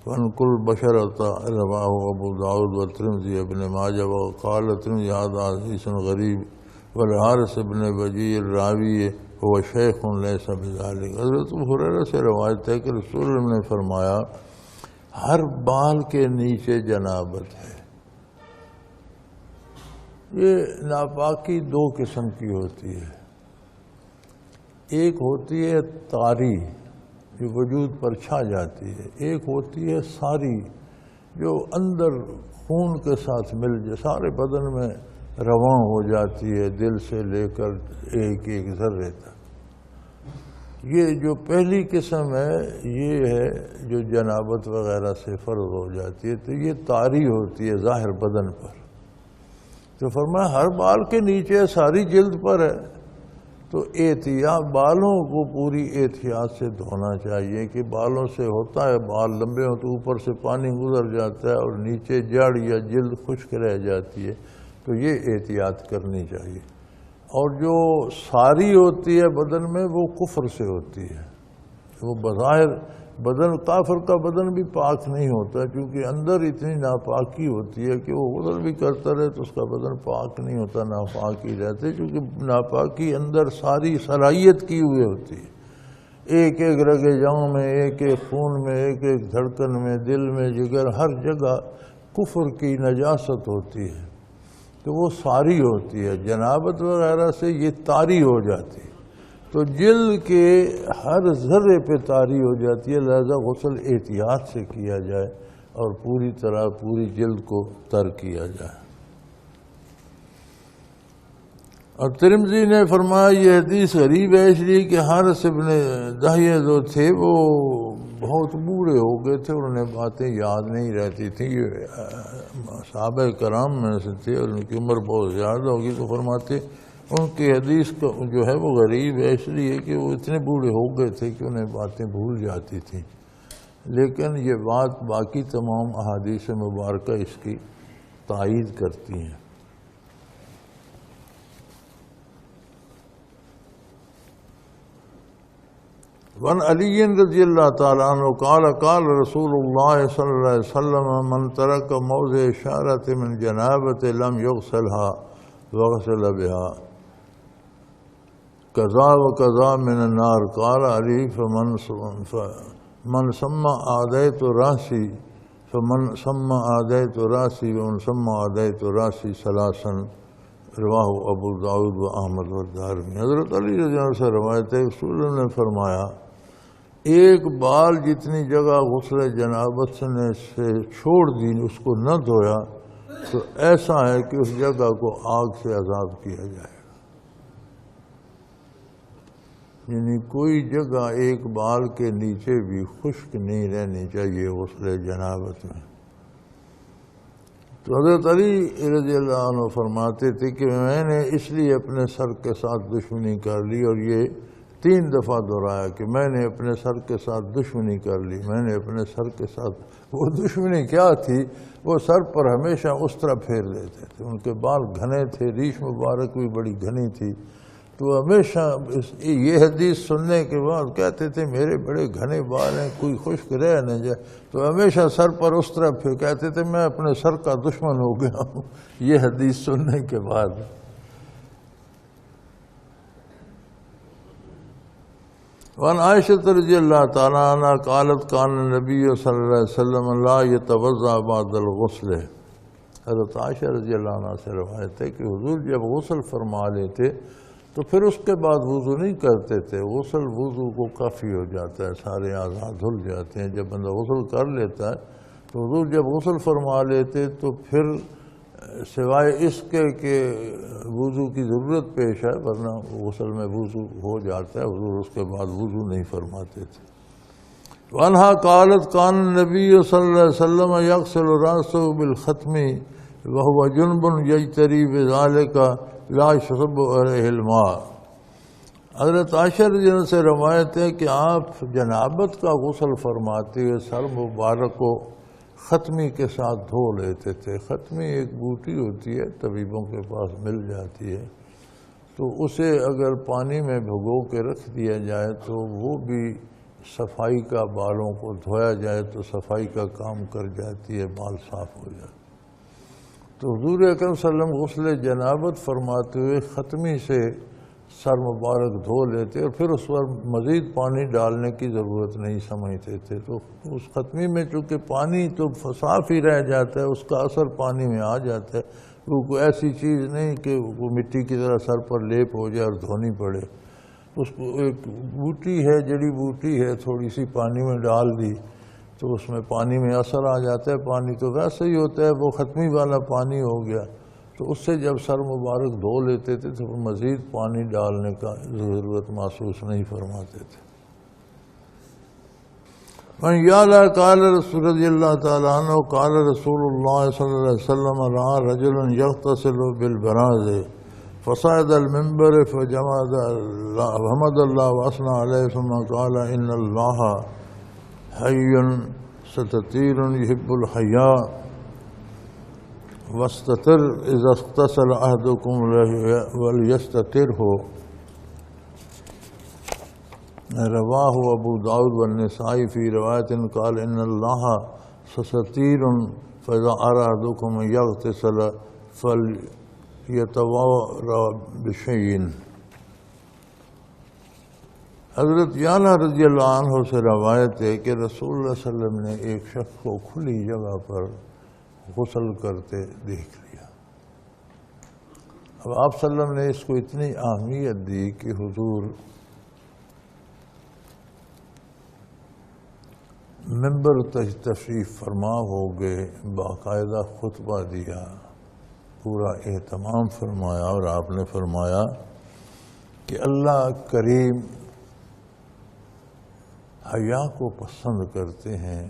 A: وَانْقُلُوا الْبَشَرَةَ رواه ابو داود والترمذی ابن ماجہ وقال الترمذی هذا حدیث غریب والحارث بن وجیع الراوی هو شیخ لیس بذلک. حضرت ہریرہ سے روایت ہے کہ رسول اللہ نے فرمایا ہر بال کے نیچے جنابت ہے. یہ ناپاکی دو قسم کی ہوتی ہے، ایک ہوتی ہے طاری جو وجود پر چھا جاتی ہے، ایک ہوتی ہے ساری جو اندر خون کے ساتھ مل جائے سارے بدن میں رواں ہو جاتی ہے دل سے لے کر ایک ایک ذرے تک. یہ جو پہلی قسم ہے یہ ہے جو جنابت وغیرہ سے فرض ہو جاتی ہے تو یہ طاری ہوتی ہے ظاہر بدن پر. تو فرمایا ہر بال کے نیچے ساری جلد پر ہے تو احتیاط بالوں کو پوری احتیاط سے دھونا چاہیے کہ بالوں سے ہوتا ہے بال لمبے ہوں تو اوپر سے پانی گزر جاتا ہے اور نیچے جڑ یا جلد خشک رہ جاتی ہے تو یہ احتیاط کرنی چاہیے. اور جو ساری ہوتی ہے بدن میں وہ کفر سے ہوتی ہے، وہ بظاہر بدن کافر کا بدن بھی پاک نہیں ہوتا کیونکہ اندر اتنی ناپاکی ہوتی ہے کہ وہ غسل بھی کرتا رہے تو اس کا بدن پاک نہیں ہوتا، ناپاک ہی رہتے کیونکہ ناپاکی اندر ساری صلاحیت کی ہوئی ہوتی ہے. ایک ایک رگے جاؤں میں، ایک ایک خون میں، ایک ایک دھڑکن میں، دل میں، جگر، ہر جگہ کفر کی نجاست ہوتی ہے تو وہ ساری ہوتی ہے، جنابت وغیرہ سے یہ طاری ہو جاتی ہے، تو جلد کے ہر ذرے پہ طاری ہو جاتی ہے، لہذا غسل احتیاط سے کیا جائے اور پوری طرح پوری جلد کو تر کیا جائے۔ اور ترمذی نے فرمایا یہ حدیث غریب ہے اس لیے کہ حارث ابن دحیہ جو تھے وہ بہت بوڑھے ہو گئے تھے، انہوں نے باتیں یاد نہیں رہتی تھیں، صحابہ کرام میں سے تھے اور ان کی عمر بہت زیادہ ہوگی، تو فرماتے ان کی حدیث کا جو ہے وہ غریب ہے اس لیے کہ وہ اتنے بوڑھے ہو گئے تھے کہ انہیں باتیں بھول جاتی تھیں، لیکن یہ بات باقی تمام احادیث مبارکہ اس کی تائید کرتی ہیں۔ وعن علی رضی اللہ تعالیٰ عنہ قال قال رسول اللہ صلی اللہ علیہ وسلم من ترک موضع اشارت من جنابت لم یغسلها وغسل بها قضا و قضا من النار قال علی من سمى آدیت راسی فمن سمى آدیت راسی ومن سمى آدیت راسی ثلاثا رواہ ابو داؤد و احمد و دارمی۔ حضرت علی رضی اللہ عنہ سے روایت ہے رسول اللہ نے فرمایا ایک بال جتنی جگہ غسل جنابت سے چھوڑ دی اس کو نہ دھویا تو ایسا ہے کہ اس جگہ کو آگ سے عذاب کیا جائے گا، یعنی کوئی جگہ ایک بال کے نیچے بھی خشک نہیں رہنی چاہیے غسل جنابت میں۔ تو حضرت علی رضی اللہ عنہ فرماتے تھے کہ میں نے اس لیے اپنے سر کے ساتھ دشمنی کر لی، اور یہ 3 دفعہ دہرایا کہ میں نے اپنے سر کے ساتھ دشمنی کر لی، میں نے اپنے سر کے ساتھ۔ وہ دشمنی کیا تھی؟ وہ سر پر ہمیشہ اس طرح پھیر دیتے تھے، ان کے بال گھنے تھے، ریش مبارک بھی بڑی گھنی تھی، تو ہمیشہ یہ حدیث سننے کے بعد کہتے تھے میرے بڑے گھنے بال ہیں، کوئی خشک رہ نہ جائے، تو ہمیشہ سر پر اس طرح پھر کہتے تھے میں اپنے سر کا دشمن ہو گیا ہوں یہ حدیث سننے کے بعد۔ وعن عائشہ رضی اللہ تعالیٰ عنہ قالت کان النبی صلی اللہ علیہ وسلم لا یتوضأ بعد الغسل۔ حضرت عائشہ رضی اللہ عنہ سے روایت ہے کہ حضور جب غسل فرما لیتے تو پھر اس کے بعد وضو نہیں کرتے تھے، غسل وضو کو کافی ہو جاتا ہے، سارے اعضاء دھل جاتے ہیں۔ جب بندہ غسل کر لیتا ہے تو حضور جب غسل فرما لیتے تو پھر سوائے اس کے کہ وضو کی ضرورت پیش ہے، ورنہ غسل میں وضو ہو جاتا ہے، حضور اس کے بعد وضو نہیں فرماتے تھے۔ وعنہا قالت کان النبی صلی اللہ علیہ وسلم یغسل رأسہ بالختم وہو جنب یجتری بذلک لا یصب علیہ الماء۔ حضرت عائشہ رضی اللہ عنہ سے روایت ہے کہ آپ جنابت کا غسل فرماتے ہوئے سر مبارک کو ختمی کے ساتھ دھو لیتے تھے۔ ختمی ایک بوٹی ہوتی ہے، طبیبوں کے پاس مل جاتی ہے، تو اسے اگر پانی میں بھگو کے رکھ دیا جائے تو وہ بھی صفائی کا، بالوں کو دھویا جائے تو صفائی کا کام کر جاتی ہے، بال صاف ہو جاتے۔ تو حضور اکرم صلی اللہ علیہ وسلم غسل جنابت فرماتے ہوئے ختمی سے سر مبارک دھو لیتے اور پھر اس پر مزید پانی ڈالنے کی ضرورت نہیں سمجھتے تھے، تو اس ختمی میں چونکہ پانی تو صاف ہی رہ جاتا ہے، اس کا اثر پانی میں آ جاتا ہے، وہ کوئی ایسی چیز نہیں کہ وہ مٹی کی طرح سر پر لیپ ہو جائے اور دھونی پڑے۔ اس کو ایک بوٹی ہے، جڑی بوٹی ہے، تھوڑی سی پانی میں ڈال دی تو اس میں پانی میں اثر آ جاتا ہے، پانی تو ویسے ہی ہوتا ہے، وہ ختمی والا پانی ہو گیا، تو اس سے جب سر مبارک دھو لیتے تھے تو مزید پانی ڈالنے کا ضرورت محسوس نہیں فرماتے تھے۔ من یعلا قال رسول رضی اللہ تعالیٰ عنہ قال رسول اللہ صلی اللہ علیہ وسلم رأى رجلا یغتسل بالبراز فصعد المنبر فحمد اللہ واثنى علیہ ثم قال ان اللہ حی ستطیر یحب الحیاء واستتر اذا اغتسل احدکم ولیستترہ۔ رواہ ابو داؤد والنسائی فی روایت قال ان اللہ ستیر فاذا اراد احدکم یغتسل فلیتوارا بشیء۔ حضرت یعلا رضی اللہ عنہ سے روایت ہے کہ رسول اللہ صلی اللہ علیہ وسلم نے ایک شخص کو کھلی جگہ پر غسل کرتے دیکھ لیا۔ اب آپ صلی اللہ علیہ وسلم نے اس کو اتنی اہمیت دی کہ حضور ممبر تشریف فرما ہو گئے، باقاعدہ خطبہ دیا، پورا اہتمام فرمایا، اور آپ نے فرمایا کہ اللہ کریم حیا کو پسند کرتے ہیں،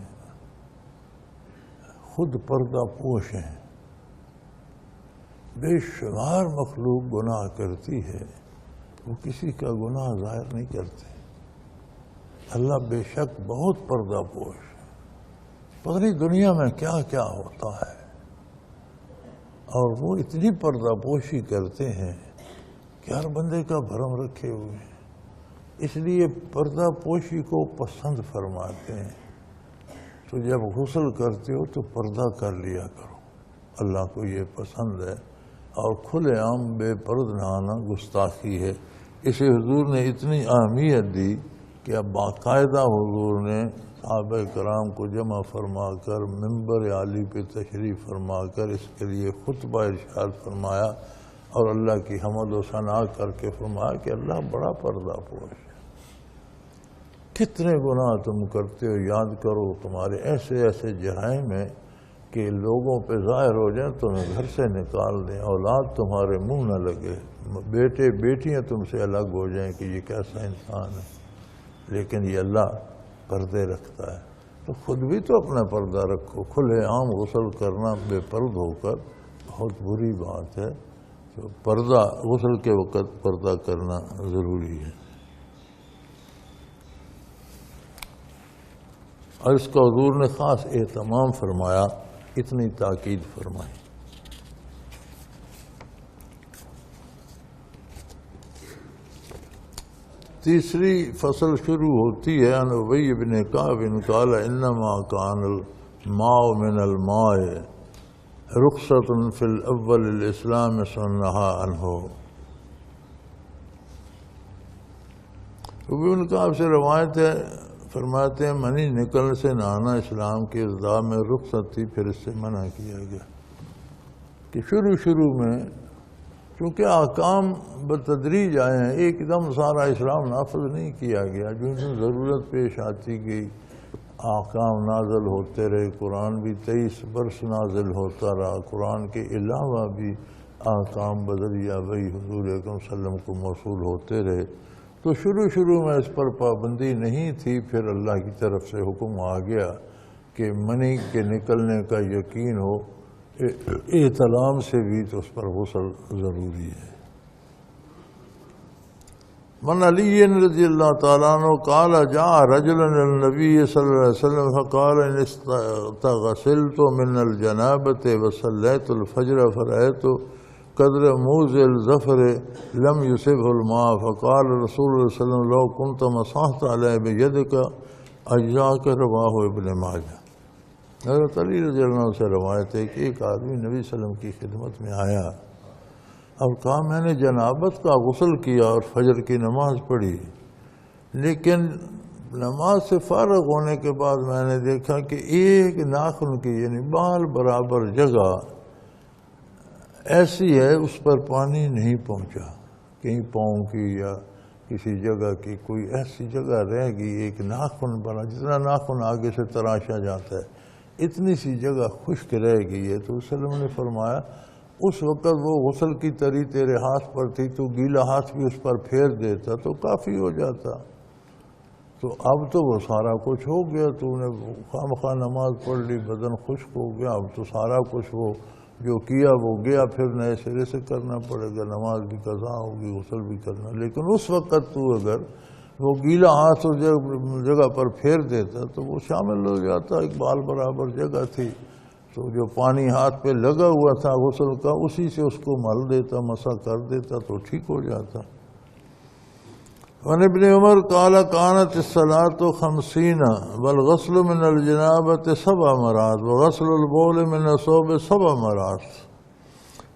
A: خود پردہ پوش ہیں، بے شمار مخلوق گناہ کرتی ہے، وہ کسی کا گناہ ظاہر نہیں کرتے۔ اللہ بے شک بہت پردہ پوش ہے، پتہ نہیں دنیا میں کیا کیا ہوتا ہے، اور وہ اتنی پردہ پوشی کرتے ہیں کہ ہر بندے کا بھرم رکھے ہوئے ہیں، اس لیے پردہ پوشی کو پسند فرماتے ہیں۔ تو جب غسل کرتے ہو تو پردہ کر لیا کرو، اللہ کو یہ پسند ہے، اور کھلے عام بے پرد نہانا گستاخی ہے۔ اسے حضور نے اتنی اہمیت دی کہ اب باقاعدہ حضور نے صحابہ کرام کو جمع فرما کر ممبر عالی پہ تشریف فرما کر اس کے لیے خطبہ ارشاد فرمایا، اور اللہ کی حمد و ثنا کر کے فرمایا کہ اللہ بڑا پردہ پوش ہے۔ کتنے گناہ تم کرتے ہو، یاد کرو، تمہارے ایسے ایسے جرائم ہیں کہ لوگوں پہ ظاہر ہو جائیں تمہیں گھر سے نکال دیں، اولاد تمہارے منہ نہ لگے، بیٹے بیٹیاں تم سے الگ ہو جائیں کہ یہ کیسا انسان ہے، لیکن یہ اللہ پردے رکھتا ہے۔ تو خود بھی تو اپنا پردہ رکھو۔ کھلے عام غسل کرنا بے پرد ہو کر بہت بری بات ہے، تو پردہ غسل کے وقت پردہ کرنا ضروری ہے۔ اور اس کا حضور نے خاص اہتمام فرمایا، اتنی تاکید فرمائی۔ تیسری فصل شروع ہوتی ہے عن ابی بن کعب قال انما کان الماء من الماء رخصۃ فی الاول الاسلام سنہا عنہ۔ ابی بن کعب سے روایت ہے، فرماتے ہیں منی نکلنے سے نہانا اسلام کی ابتدا میں رخصت تھی، پھر اس سے منع کیا گیا کہ شروع میں چونکہ احکام بتدریج آئے ہیں، ایک دم سارا اسلام نافذ نہیں کیا گیا، جو ضرورت پیش آتی گئی احکام نازل ہوتے رہے۔ قرآن بھی 23 برس نازل ہوتا رہا، قرآن کے علاوہ بھی احکام بدریہ وہی حضور اکرم صلی اللہ علیہ وسلم کو موصول ہوتے رہے، تو شروع میں اس پر پابندی نہیں تھی۔ پھر اللہ کی طرف سے حکم آ گیا کہ منی کے نکلنے کا یقین ہو، احتلام سے بھی تو اس پر غسل ضروری ہے۔ من علی رضی اللہ تعالیٰ عنہ قال جاء رجل النبی صلی اللہ علیہ وسلم فقال ان استغسلت من الجنابۃ وصلیت الفجر فرأیت قدر موضع الظفر لم يصبه الماء فقال رسول اللہ صلی اللہ علیہ وسلم لو كنت مسحت علیہ بیدک اجزاک، رواہ ابن ماجہ۔ حضرت علی رضی اللہ عنہ سے روایت ہے کہ ایک آدمی نبی صلی اللہ علیہ وسلم کی خدمت میں آیا اور کہا میں نے جنابت کا غسل کیا اور فجر کی نماز پڑھی، لیکن نماز سے فارغ ہونے کے بعد میں نے دیکھا کہ ایک ناخن کی یعنی بال برابر جگہ ایسی ہے اس پر پانی نہیں پہنچا، کہیں پاؤں کی یا کسی جگہ کی کوئی ایسی جگہ رہ گئی، ایک ناخن بنا، جتنا ناخن آگے سے تراشا جاتا ہے اتنی سی جگہ خشک رہ گئی ہے۔ تو وسلم نے فرمایا اس وقت وہ غسل کی تری تیرے ہاتھ پر تھی، تو گیلا ہاتھ بھی اس پر پھیر دیتا تو کافی ہو جاتا، تو اب تو وہ سارا کچھ ہو گیا، تو نے خواہ نماز پڑھ لی، بدن خشک ہو گیا، اب تو سارا کچھ وہ جو کیا وہ گیا، پھر نئے سرے سے کرنا پڑے گا، نماز بھی قضا ہوگی، غسل بھی کرنا۔ لیکن اس وقت تو اگر وہ گیلا ہاتھ اس جگہ پر پھیر دیتا تو وہ شامل ہو جاتا، ایک بال برابر جگہ تھی، تو جو پانی ہاتھ پہ لگا ہوا تھا غسل کا اسی سے اس کو مل دیتا، مسح کر دیتا تو ٹھیک ہو جاتا۔ وعن ابن عمر قال كانت الصلاة 50 والغسل من الجنابة 7 مرات وغسل البول من الثوب 7 مرات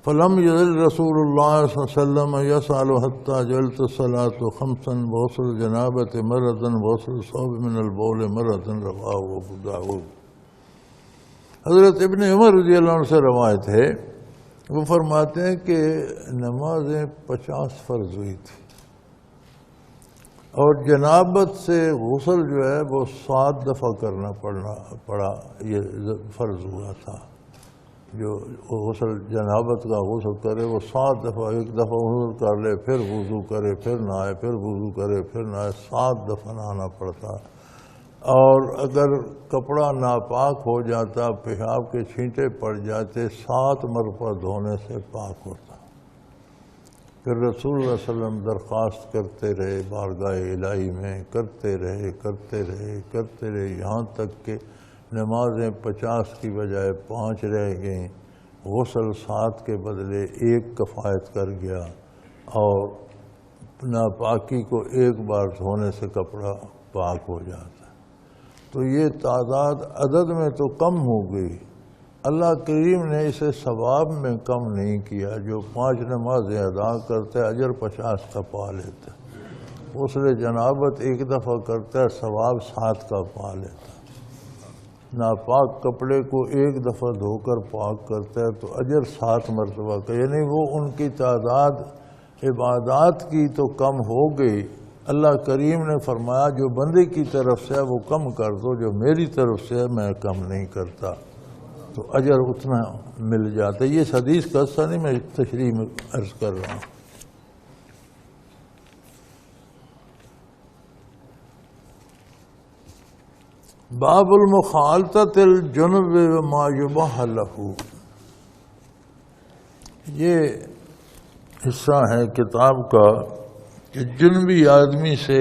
A: فلم يزل رسول الله صلى الله عليه وسلم يسأل حتى جعلت الصلاة 5 وغسل الجنابة مرة وغسل الثوب من البول مرة، رواه ابو داود۔ حضرت ابن عمر رضی اللہ عنہ سے روایت ہے، وہ فرماتے ہیں کہ نمازیں 50 فرض ہوئی تھی اور جنابت سے غسل جو ہے وہ 7 دفعہ کرنا پڑا، یہ فرض ہوا تھا۔ جو غسل جنابت کا غسل کرے وہ 7 دفعہ، ایک دفعہ غسل کر لے پھر وضو کرے پھر نہائے، پھر وضو کرے پھر نہائے، 7 دفعہ نہانا پڑتا۔ اور اگر کپڑا ناپاک ہو جاتا، پیشاب کے چھینٹے پڑ جاتے، 7 مرتبہ دھونے سے پاک ہوتا۔ پھر رسول اللہ صلی اللہ علیہ وسلم درخواست کرتے رہے بارگاہ الہی میں، کرتے رہے یہاں تک کہ نمازیں 50 کی بجائے 5 رہ گئیں، غسل 7 کے بدلے 1 کفایت کر گیا، اور ناپاکی کو ایک بار دھونے سے کپڑا پاک ہو جاتا۔ تو یہ تعداد عدد میں تو کم ہو گئی، اللہ کریم نے اسے ثواب میں کم نہیں کیا۔ جو 5 نمازیں ادا کرتا ہے اجر 50 کا پا لیتا ہے، غسل جنابت 1 دفعہ کرتا ہے ثواب 7 کا پا لیتا ہے، ناپاک کپڑے کو 1 دفعہ دھو کر پاک کرتا ہے تو اجر 7 مرتبہ کا، یعنی وہ ان کی تعداد عبادات کی تو کم ہو گئی۔ اللہ کریم نے فرمایا جو بندے کی طرف سے ہے وہ کم کر دو، جو میری طرف سے ہے میں کم نہیں کرتا، تو اجر اتنا مل جاتا ہے۔ یہ اس حدیث کا حصہ نہیں، میں تشریح میں عرض کر رہا ہوں۔ باب المخالطۃ الجنب وما یباح لہ، یہ حصہ ہے کتاب کا کہ جنبی آدمی سے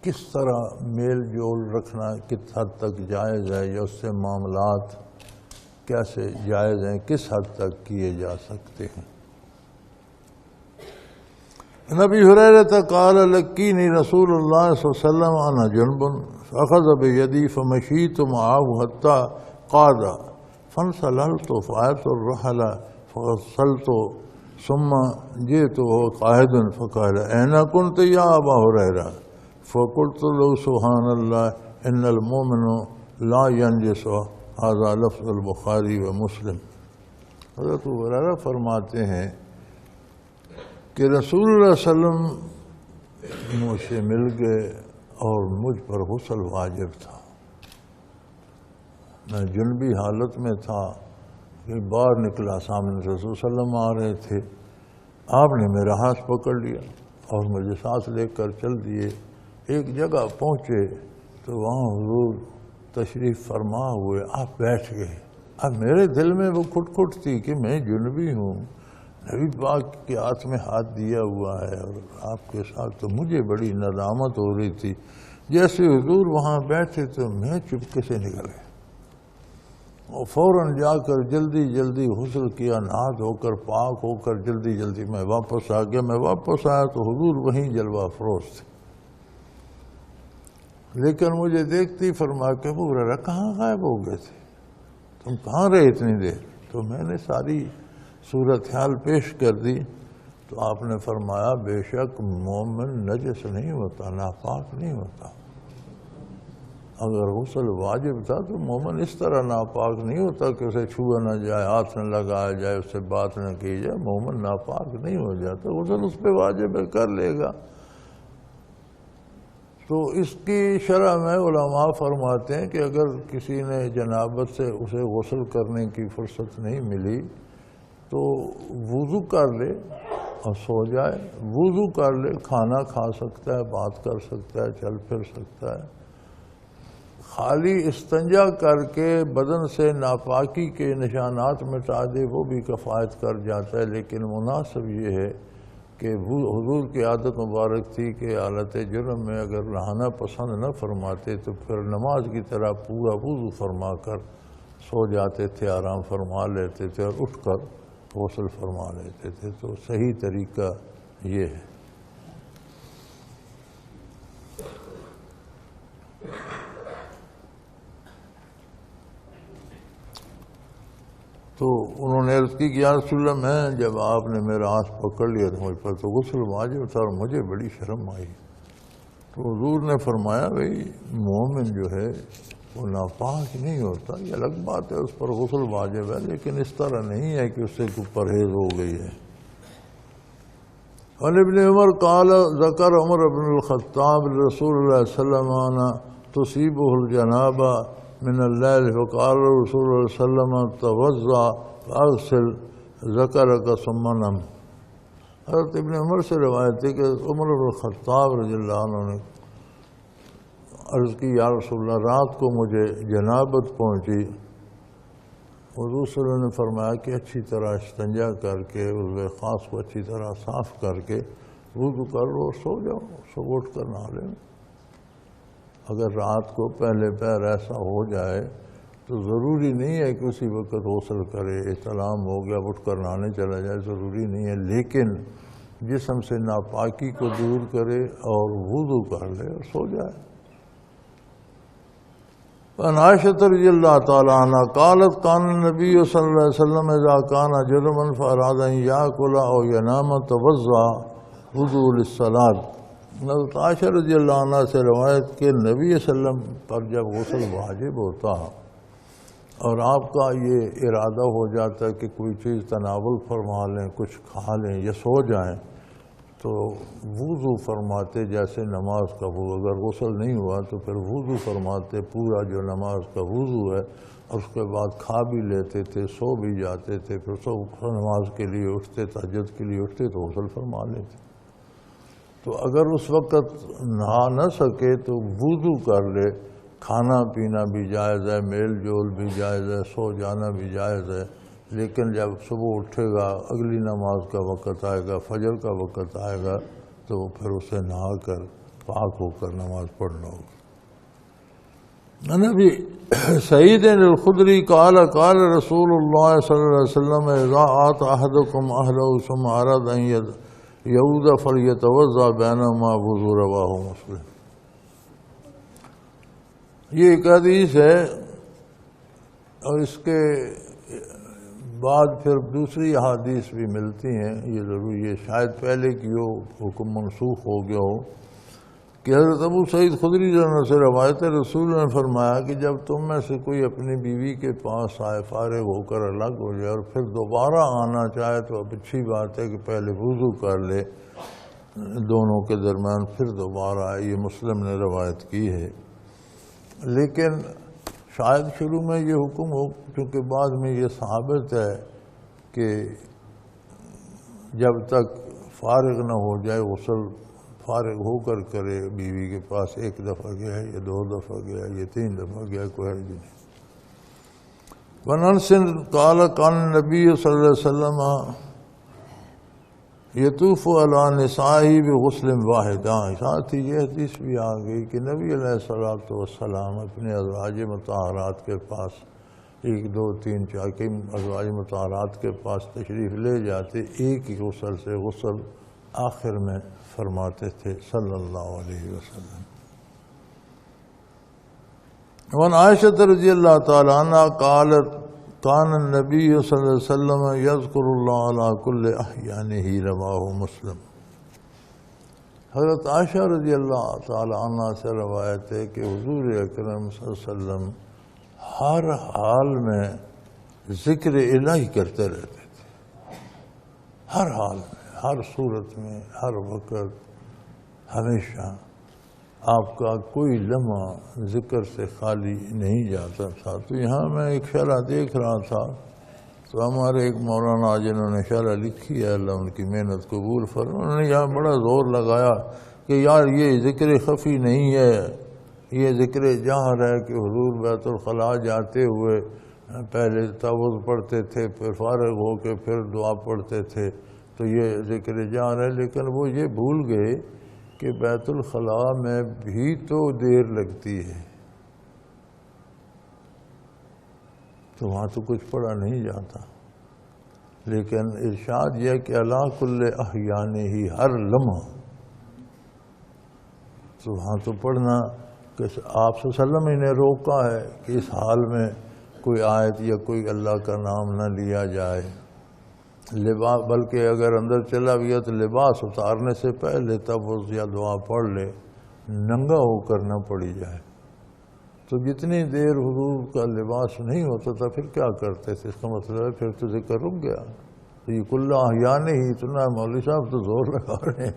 A: کس طرح میل جول رکھنا کس حد تک جائز ہے، یا اس سے معاملات کیسے جائز ہیں، کس حد تک کیے جا سکتے ہیں۔ نبی ہریرہ قال لقینی رسول اللہ صلی اللہ علیہ وسلم انا جنب فاخذ بیدی فمشیت معه حتى قعد فانسللت فأتيت الرحل فغسلت ثم جئت وهو قاعد فقال أين كنت يا أبا هريرة؟ فقلت له سبحان الله إن المؤمن لا ينجس، هذا لفظ البخاری و مسلم۔ حضرت ابو ہریرہ فرماتے ہیں کہ رسول اللہ صلی اللہ علیہ وسلم مجھ سے مل گئے اور مجھ پر غسل واجب تھا، میں جنبی حالت میں تھا کہ باہر نکلا، سامنے رسول صلی اللہ علیہ وسلم آ رہے تھے، آپ نے میرا ہاتھ پکڑ لیا اور مجھے ساتھ لے کر چل دیے۔ ایک جگہ پہنچے تو وہاں حضور تشریف فرما ہوئے، آپ بیٹھ گئے۔ اب میرے دل میں وہ کھٹ تھی کہ میں جنبی ہوں، نبی پاک کے ہاتھ میں ہاتھ دیا ہوا ہے اور آپ کے ساتھ، تو مجھے بڑی ندامت ہو رہی تھی۔ جیسے حضور وہاں بیٹھے تو میں چپکے سے نکل گیا اور فوراً جا کر جلدی غسل کیا، نہا دھو کر پاک ہو کر جلدی میں واپس آ گیا۔ میں واپس آیا تو حضور وہیں جلوہ افروز تھے، لیکن مجھے دیکھتی فرما کہ ابو ہریرہ کہاں غائب ہو گئے تھے، تم کہاں رہے اتنی دیر؟ تو میں نے ساری صورتحال پیش کر دی تو آپ نے فرمایا بے شک مومن نجس نہیں ہوتا، ناپاک نہیں ہوتا۔ اگر غسل واجب تھا تو مومن اس طرح ناپاک نہیں ہوتا کہ اسے چھوا نہ جائے، ہاتھ نہ لگایا جائے، اس سے بات نہ کی جائے، مومن ناپاک نہیں ہو جاتا، غسل اس پہ واجب ہے، کر لے گا۔ تو اس کی شرح میں علماء فرماتے ہیں کہ اگر کسی نے جنابت سے اسے غسل کرنے کی فرصت نہیں ملی تو وضو کر لے اور سو جائے، وضو کر لے، کھانا کھا سکتا ہے، بات کر سکتا ہے، چل پھر سکتا ہے۔ خالی استنجا کر کے بدن سے ناپاکی کے نشانات مٹا دے وہ بھی کفایت کر جاتا ہے، لیکن مناسب یہ ہے کہ حضور کی عادت مبارک تھی کہ حالت جرم میں اگر نہانا پسند نہ فرماتے تو پھر نماز کی طرح پورا وضو فرما کر سو جاتے تھے، آرام فرما لیتے تھے اور اٹھ کر غسل فرما لیتے تھے۔ تو صحیح طریقہ یہ ہے۔ تو انہوں نے عرض کی کہ یا رسول اللہ، میں جب آپ نے میرا ہاتھ پکڑ لیا تو مجھ پر تو غسل واجب تھا اور مجھے بڑی شرم آئی۔ تو حضور نے فرمایا بھئی مومن جو ہے وہ ناپاک نہیں ہوتا، یہ الگ بات ہے، اس پر غسل واجب ہے، لیکن اس طرح نہیں ہے کہ اس سے کوئی پرہیز ہو گئی ہے۔ عن ابن عمر قال ذکر عمر بن الخطاب رسول اللہ صلی اللہ علیہ وسلم تصیبہ الجنابہ من اللیل فقال رسول اللہ صلی اللہ علیہ وسلم توضأ فاغسل ذکرک ثم نم۔ حضرت ابن عمر سے روایت ہے کہ عمر بن الخطاب رضی اللہ عنہ نے عرض کی، یا رسول اللہ رات کو مجھے جنابت پہنچی، حضور صلی اللہ علیہ وسلم نے فرمایا کہ اچھی طرح استنجا کر کے عضو خاص کو اچھی طرح صاف کر کے وضو کر لو اور سو جاؤ، صبح اٹھ کر نہا لیں۔ اگر رات کو پہلے پہر ایسا ہو جائے تو ضروری نہیں ہے کہ اسی وقت غسل کرے، احتلام ہو گیا اٹھ کر نہانے چلا جائے، ضروری نہیں ہے، لیکن جسم سے ناپاکی کو دور کرے اور وضو کر لے اور سو جائے۔ عن عائشة رضی اللہ تعالی عنہ قالت كان النبي صلی اللہ علیہ وسلم اذا كان جنبا فاراد ان يأكل او ينام توضأ وضوء للصلاة۔ حضرت عائشہ رضی اللہ عنہ سے روایت کہ نبی صلی اللہ علیہ وسلم پر جب غسل واجب ہوتا اور آپ کا یہ ارادہ ہو جاتا ہے کہ کوئی چیز تناول فرما لیں، کچھ کھا لیں یا سو جائیں، تو وضو فرماتے جیسے نماز کا وضو، اگر غسل نہیں ہوا تو پھر وضو فرماتے پورا جو نماز کا وضو ہے، اور اس کے بعد کھا بھی لیتے تھے، سو بھی جاتے تھے، پھر صبح نماز کے لیے اٹھتے، تہجد کے لیے اٹھتے تو غسل فرما لیتے۔ تو اگر اس وقت نہا نہ سکے تو وضو کر لے، کھانا پینا بھی جائز ہے، میل جول بھی جائز ہے، سو جانا بھی جائز ہے، لیکن جب صبح اٹھے گا، اگلی نماز کا وقت آئے گا، فجر کا وقت آئے گا، تو پھر اسے نہا کر پاک ہو کر نماز پڑھنا ہوگا۔ نبی سعید الخدری قال قال رسول اللہ صلی اللہ علیہ وسلم اذا آت احدکم اہلہ ثم اراد ان یعود فلیتوضأ بینہما وضوء، رواہ مسلم۔ یہ ایک حدیث ہے، اور اس کے بعد پھر دوسری احادیث بھی ملتی ہیں، یہ ضروری ہے، شاید پہلے کی ہو حکم منسوخ ہو گیا ہو، کہ حضرت ابو سعید خدری رضی اللہ عنہ سے روایت ہے، رسول نے فرمایا کہ جب تم میں سے کوئی اپنی بیوی کے پاس آئے، فارغ ہو کر الگ ہو جائے اور پھر دوبارہ آنا چاہے تو اب اچھی بات ہے کہ پہلے وضو کر لے دونوں کے درمیان، پھر دوبارہ آئے، یہ مسلم نے روایت کی ہے۔ لیکن شاید شروع میں یہ حکم ہو، کیونکہ بعد میں یہ ثابت ہے کہ جب تک فارغ نہ ہو جائے غسل فارغ ہو کر کرے، بیوی کے پاس ایک دفعہ گیا یا دو دفعہ گیا یا تین دفعہ گیا، کوئی حرج نہیں۔ وعن انس قال كان النبي صلی اللہ علیہ وسلم یطوف علی نسائہ بغسل واحد۔ ساتھ ہی یہ حدیث بھی آ گئی کہ نبی علیہ السلام اپنے ازواج مطہرات کے پاس، ایک دو تین چار کے ازواج مطہرات کے پاس تشریف لے جاتے، ایک ہی غسل سے غسل آخر میں فرماتے تھے صلی اللہ علیہ وسلم۔ وعن عائشہ رضی اللہ تعالی عنہ قالت كان النبی صلی اللہ علیہ وسلم یذکر اللہ علی کل احیانہ، رواہ مسلم۔ حضرت عائشہ رضی اللہ تعالی عنہ سے روایت ہے کہ حضور اکرم صلی اللہ علیہ وسلم ہر حال میں ذکر الہی کرتے رہتے تھے، ہر حال میں، ہر صورت میں، ہر وقت، ہمیشہ آپ کا کوئی لمحہ ذکر سے خالی نہیں جاتا تھا۔ تو یہاں میں ایک شرح دیکھ رہا تھا، تو ہمارے ایک مولانا جنہوں نے شرح لکھی ہے، اللہ ان کی محنت قبول فرمائے، انہوں نے یہاں بڑا زور لگایا کہ یار یہ ذکر خفی نہیں ہے، یہ ذکر جہر ہے کہ حضور بیت الخلاء جاتے ہوئے پہلے تعوذ پڑھتے تھے، پھر فارغ ہو کے پھر دعا پڑھتے تھے، تو یہ ذکر جہر ہے۔ لیکن وہ یہ بھول گئے کہ بیت الخلاء میں بھی تو دیر لگتی ہے، تو وہاں تو کچھ پڑھا نہیں جاتا، لیکن ارشاد یہ کہ علی کل احیانہ، ہر لمحہ، تو وہاں تو پڑھنا کہ آپ صلی اللہ علیہ وسلم نے روکا ہے کہ اس حال میں کوئی آیت یا کوئی اللہ کا نام نہ لیا جائے، لباس، بلکہ اگر اندر چلا گیا تو لباس اتارنے سے پہلے تب یا دعا پڑھ لے، ننگا ہو کر نہ پڑھی جائے۔ تو جتنی دیر حضور کا لباس نہیں ہوتا تھا پھر کیا کرتے تھے؟ اس کا مطلب ہے پھر تو ذکر رک گیا. تو یہ کل احیان ہی اتنا مولوی صاحب تو زور لگا رہے ہیں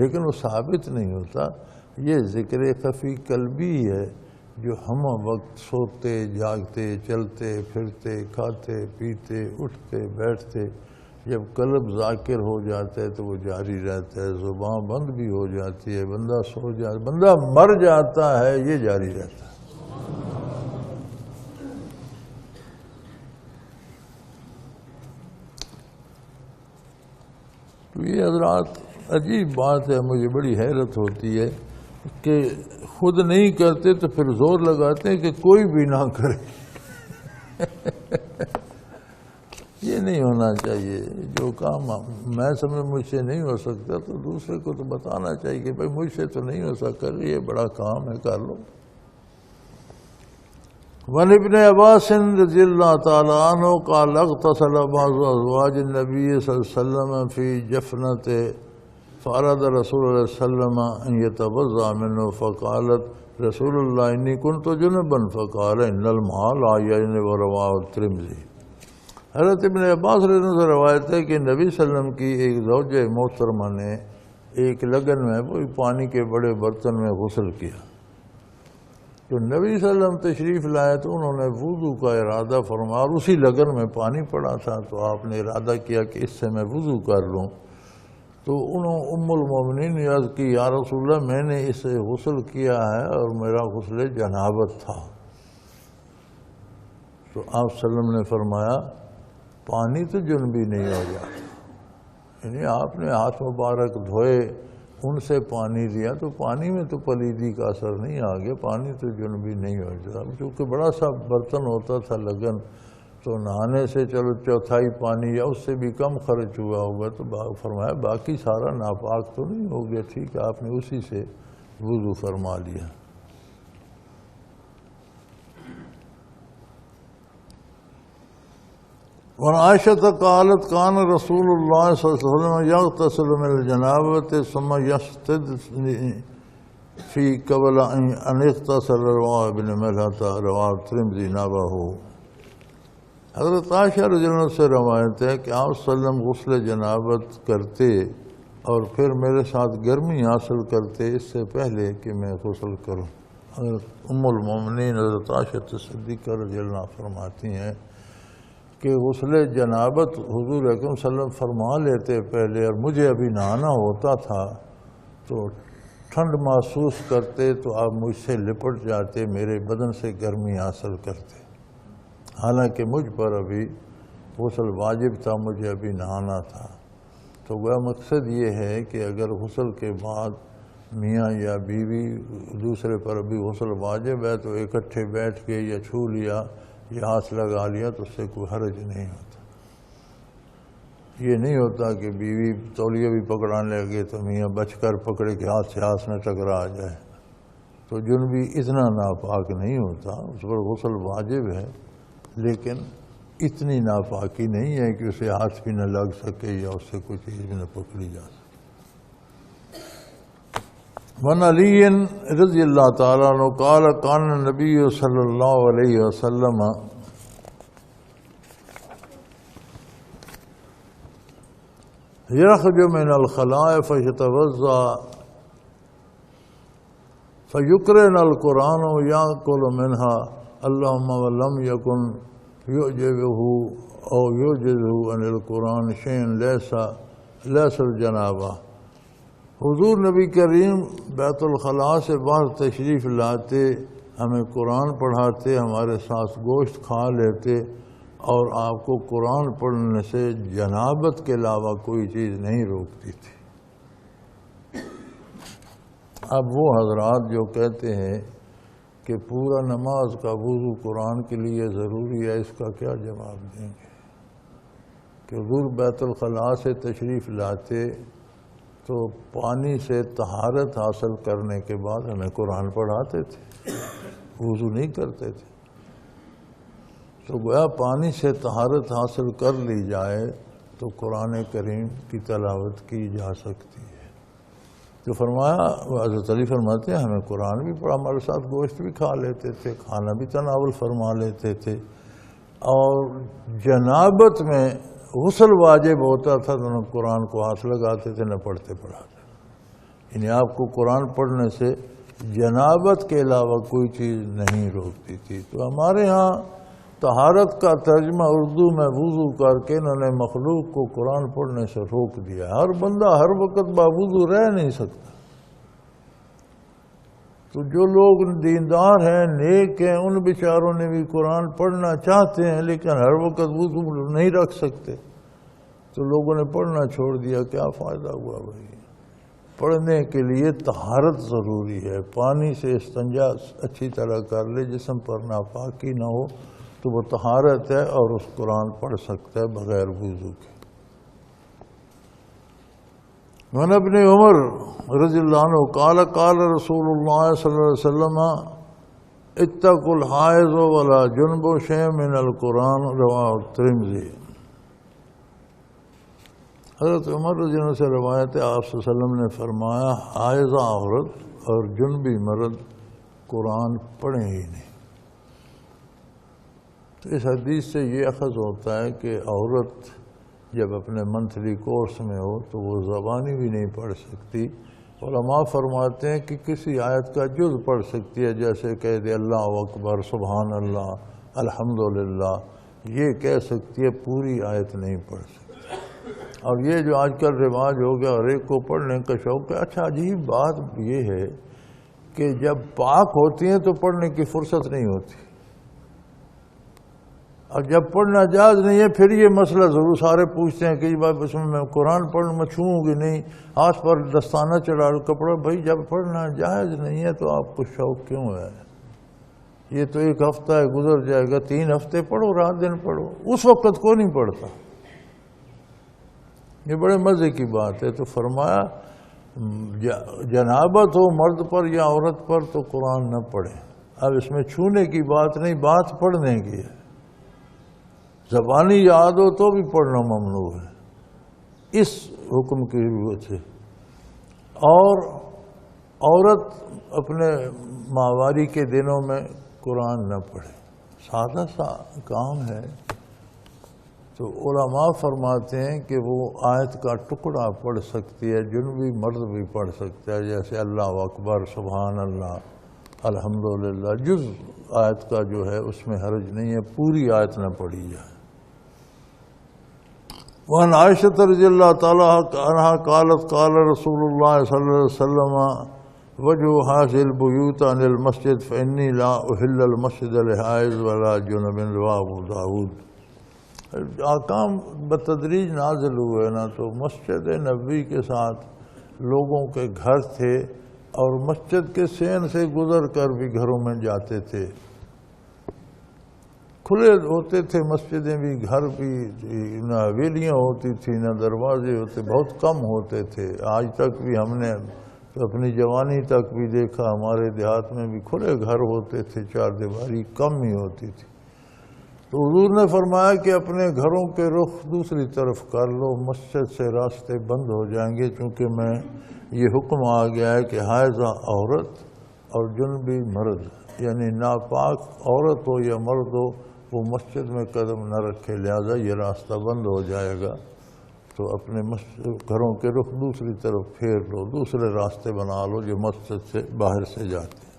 A: لیکن وہ ثابت نہیں ہوتا. یہ ذکر خفی قلبی ہے جو ہم وقت سوتے جاگتے چلتے پھرتے کھاتے پیتے اٹھتے بیٹھتے جب قلب ذاکر ہو جاتا ہے تو وہ جاری رہتا ہے. زبان بند بھی ہو جاتی ہے، بندہ سو جاتا، بندہ مر جاتا ہے، یہ جاری رہتا ہے. تو یہ حضرات عجیب بات ہے، مجھے بڑی حیرت ہوتی ہے کہ خود نہیں کرتے تو پھر زور لگاتے ہیں کہ کوئی بھی نہ کرے. یہ نہیں ہونا چاہیے. جو کام میں سمجھ مجھ سے نہیں ہو سکتا تو دوسرے کو تو بتانا چاہیے کہ بھائی مجھ سے تو نہیں ہو سکتا، یہ بڑا کام ہے، کر لو. وعن ابن عباس رضی اللہ تعالیٰ عنہ قال اغتسل بعض ازواج النبی صلی اللہ علیہ وسلم فی جفنۃ فاراد رسول اللہ صلی اللہ علیہ وسلم ان یتوضا منه فقالت رسول اللہ انی کنت جنبا فقال ان الماء لا یجنب رواه الترمذی. حضرت ابن عباس رضی اللہ عنہ سے روایت ہے کہ نبی صلی اللہ علیہ وسلم کی ایک زوجہ محترمہ نے ایک لگن میں کوئی پانی کے بڑے برتن میں غسل کیا. تو نبی صلی اللہ علیہ وسلم تشریف لائے تو انہوں نے وضو کا ارادہ فرمایا اور اسی لگن میں پانی پڑا تھا تو آپ نے ارادہ کیا کہ اس سے میں وضو کر لوں. تو انہوں ام المومنین نے عرض کی یا رسول اللہ میں نے اس سے غسل کیا ہے اور میرا غسل جنابت تھا. تو آپ صلی اللہ علیہ وسلم نے فرمایا پانی تو جنبی نہیں ہو جاتا، یعنی آپ نے ہاتھ مبارک دھوئے ان سے پانی لیا تو پانی میں تو پلیدی کا اثر نہیں آ گیا، پانی تو جنبی نہیں ہو جاتا. چونکہ بڑا سا برتن ہوتا تھا لگن تو نہانے سے چلو چوتھائی پانی یا اس سے بھی کم خرچ ہوا ہوگا تو فرمایا باقی سارا ناپاک تو نہیں ہو گیا. ٹھیک ہے، آپ نے اسی سے وضو فرما لیا. وعن عائشة قالت كان رسول الله صلى الله عليه وسلم يغتسل من الجنابة ثم يستدني في قبل أن يغتسل. رواه ابن ملحة رواه الترمذي نحوه. حضرت عائشہ رضی اللہ عنہ سے روایت ہے کہ آپ صلی اللہ علیہ وسلم غسل جنابت کرتے اور پھر میرے ساتھ گرمی حاصل کرتے اس سے پہلے کہ میں غسل کروں. حضرت ام المومنین حضرت عائشہ صدیقہ رضی اللہ عنہ فرماتی ہیں کہ غسل جنابت حضور اکرم صلی اللہ علیہ وسلم فرما لیتے پہلے اور مجھے ابھی نہانا ہوتا تھا تو ٹھنڈ محسوس کرتے تو آپ مجھ سے لپٹ جاتے، میرے بدن سے گرمی حاصل کرتے، حالانکہ مجھ پر ابھی غسل واجب تھا، مجھے ابھی نہانا تھا. تو وہ مقصد یہ ہے کہ اگر غسل کے بعد میاں یا بیوی دوسرے پر ابھی غسل واجب ہے تو اکٹھے بیٹھ کے یا چھو لیا یا ہاتھ لگا لیا تو اس سے کوئی حرج نہیں ہوتا. یہ نہیں ہوتا کہ بیوی تولیہ بھی پکڑانے لگے تو میاں بچ کر پکڑے کہ ہاتھ سے ہاتھ نہ ٹکرا جائے. تو جنبی اتنا ناپاک نہیں ہوتا، اس پر غسل واجب ہے لیکن اتنی ناپاکی نہیں ہے کہ اسے ہاتھ بھی نہ لگ سکے یا اس سے کوئی چیز بھی نہ پکڑی جا سکے. وعن علی رضی اللہ تعالیٰ عنہ قال کان النبی صلی اللہ علیہ وسلم یخرج من الخلاء فیتوضا فیقرأ القرآن یأکل منها اللہم ولم یکن یعجبہ او یعجزہ عن القرآن شیء لیس الجنابہ. حضور نبی کریم بیت الخلاء سے باہر تشریف لاتے، ہمیں قرآن پڑھاتے، ہمارے ساتھ گوشت کھا لیتے اور آپ کو قرآن پڑھنے سے جنابت کے علاوہ کوئی چیز نہیں روکتی تھی. اب وہ حضرات جو کہتے ہیں کہ پورا نماز کا وضو قرآن کے لیے ضروری ہے، اس کا کیا جواب دیں گے کہ حضور بیت الخلاء سے تشریف لاتے تو پانی سے طہارت حاصل کرنے کے بعد ہمیں قرآن پڑھاتے تھے، وضو نہیں کرتے تھے. تو گویا پانی سے طہارت حاصل کر لی جائے تو قرآن کریم کی تلاوت کی جا سکتی ہے. تو فرمایا، حضرت علی فرماتے ہیں ہمیں قرآن بھی پڑھا، ہمارے ساتھ گوشت بھی کھا لیتے تھے، کھانا بھی تناول فرما لیتے تھے، اور جنابت میں غسل واجب ہوتا تھا تو نہ قرآن کو ہاتھ لگاتے تھے نہ پڑھتے پڑھاتے، یعنی آپ کو قرآن پڑھنے سے جنابت کے علاوہ کوئی چیز نہیں روکتی تھی۔ تو ہمارے ہاں طہارت کا ترجمہ اردو میں وضو کر کے انہوں نے مخلوق کو قرآن پڑھنے سے روک دیا۔ ہر بندہ ہر وقت باوضو رہ نہیں سکتا، تو جو لوگ دیندار ہیں، نیک ہیں، ان بیچاروں نے بھی قرآن پڑھنا چاہتے ہیں لیکن ہر وقت وضو نہیں رکھ سکتے، تو لوگوں نے پڑھنا چھوڑ دیا۔ کیا فائدہ ہوا بھائی؟ پڑھنے کے لیے طہارت ضروری ہے، پانی سے استنجا اچھی طرح کر لے، جسم پر ناپاکی نہ ہو تو وہ طہارت ہے، اور اس قرآن پڑھ سکتا ہے بغیر وضو کے۔ وعن ابن عمر رضی اللہ عنہ قال قال رسول اللہ صلی اللہ علیہ وسلم اتقوا الحائض ولا جنب شیء من القرآن، رواه الترمذی۔ حضرت عمر رضی اللہ عنہ سے روایت ہے، آپ صلی اللہ علیہ وسلم نے فرمایا حائضہ عورت اور جنبی مرد قرآن پڑھیں ہی نہیں۔ تو اس حدیث سے یہ اخذ ہوتا ہے کہ عورت جب اپنے منتھلی کورس میں ہو تو وہ زبانی بھی نہیں پڑھ سکتی۔ علماء فرماتے ہیں کہ کسی آیت کا جز پڑھ سکتی ہے، جیسے کہہ دے اللہ اکبر، سبحان اللہ، الحمدللہ، یہ کہہ سکتی ہے، پوری آیت نہیں پڑھ سکتی۔ اور یہ جو آج کل رواج ہو گیا اور ایک کو پڑھنے کا شوق ہے۔ اچھا عجیب بات یہ ہے کہ جب پاک ہوتی ہیں تو پڑھنے کی فرصت نہیں ہوتی، اور جب پڑھنا جائز نہیں ہے پھر یہ مسئلہ ضرور سارے پوچھتے ہیں کہ بھائی اس میں قرآن پڑھنے میں چھوؤں گی نہیں، ہاتھ پر دستانہ چڑھا لو کپڑا۔ بھائی جب پڑھنا جائز نہیں ہے تو آپ کو شوق کیوں ہے؟ یہ تو ایک ہفتہ ہے گزر جائے گا، 3 ہفتے پڑھو، رات دن پڑھو، اس وقت کو نہیں پڑھتا۔ یہ بڑے مزے کی بات ہے۔ تو فرمایا جنابت ہو مرد پر یا عورت پر تو قرآن نہ پڑھے۔ اب اس میں چھونے کی بات نہیں، بات پڑھنے کی ہے۔ زبانی یاد ہو تو بھی پڑھنا ممنوع ہے اس حکم کی وجہ سے۔ اور عورت اپنے ماہواری کے دنوں میں قرآن نہ پڑھے، سادہ سا کام ہے۔ تو علماء فرماتے ہیں کہ وہ آیت کا ٹکڑا پڑھ سکتی ہے، جنبی مرد بھی پڑھ سکتا ہے، جیسے اللہ اکبر، سبحان اللہ، الحمدللہ، جز آیت کا جو ہے اس میں حرج نہیں ہے، پوری آیت نہ پڑھی جائے۔ وعن عائشہ رضی اللہ تعالیٰ عنہا قالت قال رسول اللہ صلی اللہ علیہ وسلم وجو حاصل البیوت عن المسجد فإنی لا احل المسجد لحائض ولا جنب، رواه ابو داود۔ احکام بتدریج نازل ہوئے نا، تو مسجد نبوی کے ساتھ لوگوں کے گھر تھے، اور مسجد کے سین سے گزر کر بھی گھروں میں جاتے تھے۔ کھلے ہوتے تھے مسجدیں بھی، گھر بھی، نہ حویلیاں ہوتی تھی نہ دروازے ہوتے، بہت کم ہوتے تھے۔ آج تک بھی ہم نے اپنی جوانی تک بھی دیکھا، ہمارے دیہات میں بھی کھلے گھر ہوتے تھے، 4 دیواری کم ہی ہوتی تھی۔ تو حضور نے فرمایا کہ اپنے گھروں کے رخ دوسری طرف کر لو، مسجد سے راستے بند ہو جائیں گے، چونکہ میں یہ حکم آ گیا ہے کہ حائضہ عورت اور جنبی مرد، یعنی ناپاک عورت ہو یا مرد ہو، وہ مسجد میں قدم نہ رکھے، لہذا یہ راستہ بند ہو جائے گا۔ تو اپنے گھروں کے رخ دوسری طرف پھیر لو، دوسرے راستے بنا لو جو مسجد سے باہر سے جاتے ہیں۔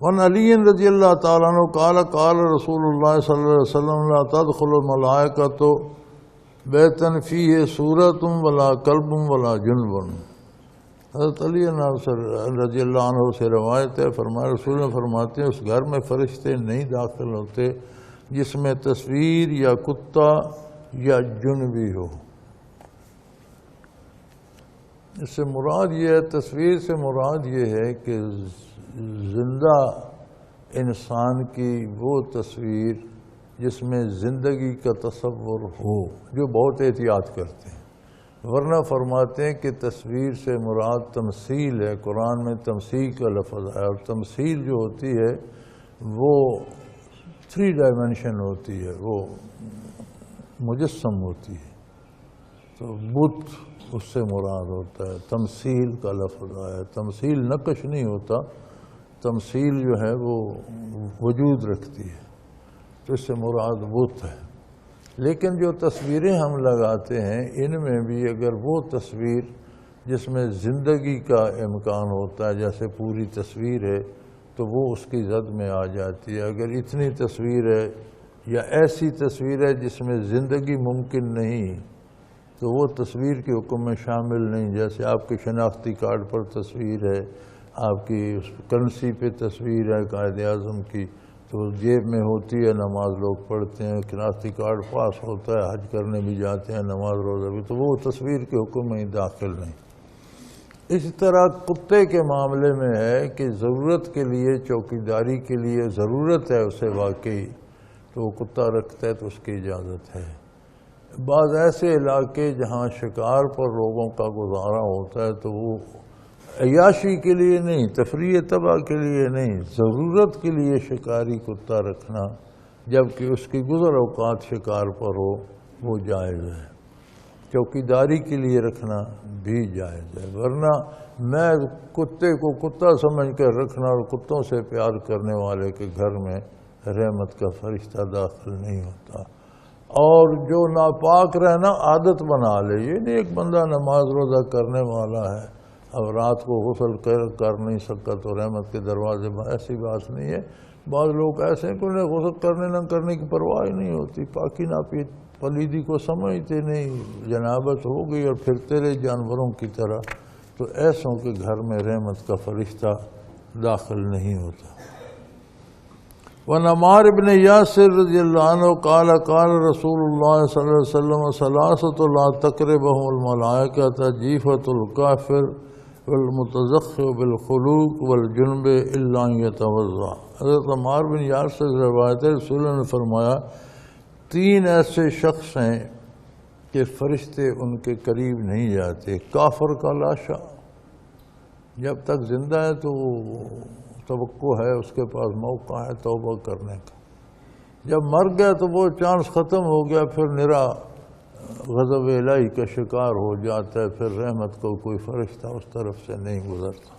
A: وعن علی رضی اللہ تعالیٰ عنہ قال قال رسول اللہ صلی اللہ علیہ وسلم لا تدخل الملائکۃ بیتا فیہ سورۃ ولا کلب ولا جنب۔ حضرت علی رضی اللہ عنہ سے روایت ہے، فرمایا رسول نے فرماتے ہیں اس گھر میں فرشتے نہیں داخل ہوتے جس میں تصویر یا کتا یا جنبی ہو۔ اس سے مراد یہ ہے، تصویر سے مراد یہ ہے کہ زندہ انسان کی وہ تصویر جس میں زندگی کا تصور ہو، جو بہت احتیاط کرتے ہیں، ورنہ فرماتے ہیں کہ تصویر سے مراد تمثیل ہے۔ قرآن میں تمثیل کا لفظ ہے، اور تمثیل جو ہوتی ہے وہ 3 ڈائمنشن ہوتی ہے، وہ مجسم ہوتی ہے۔ تو تو بت اس سے مراد ہوتا ہے. تمثیل کا لفظ آیا. تمثیل نقش نہیں ہوتا، تمثیل جو ہے وہ وجود رکھتی ہے، تو اس سے مراد بت ہے. لیکن جو تصویریں ہم لگاتے ہیں ان میں بھی اگر وہ تصویر جس میں زندگی کا امکان ہوتا ہے، جیسے پوری تصویر ہے، تو وہ اس کی زد میں آ جاتی ہے. اگر اتنی تصویر ہے یا ایسی تصویر ہے جس میں زندگی ممکن نہیں، تو وہ تصویر کے حکم میں شامل نہیں. جیسے آپ کے شناختی کارڈ پر تصویر ہے، آپ کی کرنسی پہ تصویر ہے قائد اعظم کی، تو جیب میں ہوتی ہے، نماز لوگ پڑھتے ہیں، شناختی کارڈ پاس ہوتا ہے، حج کرنے بھی جاتے ہیں، نماز روزہ بھی، تو وہ تصویر کے حکم میں داخل نہیں. اسی طرح کتے کے معاملے میں ہے کہ ضرورت کے لیے، چوکیداری کے لیے ضرورت ہے اسے واقعی، تو وہ کتا رکھتا ہے تو اس کی اجازت ہے. بعض ایسے علاقے جہاں شکار پر لوگوں کا گزارا ہوتا ہے تو وہ عیاشی کے لیے نہیں، تفریح تباہ کے لیے نہیں، ضرورت کے لیے شکاری کتا رکھنا، جبکہ اس کی گزر اوقات شکار پر ہو، وہ جائز ہے. چوکیداری کے لیے رکھنا بھی جائز ہے. ورنہ میں کتے کو کتا سمجھ کر رکھنا اور کتوں سے پیار کرنے والے کے گھر میں رحمت کا فرشتہ داخل نہیں ہوتا. اور جو ناپاک رہنا عادت بنا لے، یہ نہیں ایک بندہ نماز روزہ کرنے والا ہے اب رات کو غسل کر نہیں سکتا تو رحمت کے دروازے بند، ایسی بات نہیں ہے. بعض لوگ ایسے ہیں کہ انہیں غسل کرنے نہ کرنے کی پرواہ ہی نہیں ہوتی، پاکی ناپی پلیدی کو سمجھتے نہیں، جنابت ہو گئی اور پھرتے رہے جانوروں کی طرح، تو ایسوں کے گھر میں رحمت کا فرشتہ داخل نہیں ہوتا. وعن عمار بن یاسر رضی اللہ عنہ قال قال رسول اللہ صلی اللہ علیہ وسلم ثلاثة لا تقربهم الملائکۃ جیفۃ الکافر والمتزخر بالخلوق والجنب الا ان یتوضا. حضرت عمار بن یاسر سے روایت ہے، رسول اللہ نے فرمایا 3 ایسے شخص ہیں کہ فرشتے ان کے قریب نہیں جاتے. کافر کا لاشا جب تک زندہ ہے تو توقع ہے، اس کے پاس موقع ہے توبہ کرنے کا. جب مر گیا تو وہ چانس ختم ہو گیا، پھر نرا غضب الہی کا شکار ہو جاتا ہے، پھر رحمت کو کوئی فرشتہ اس طرف سے نہیں گزرتا.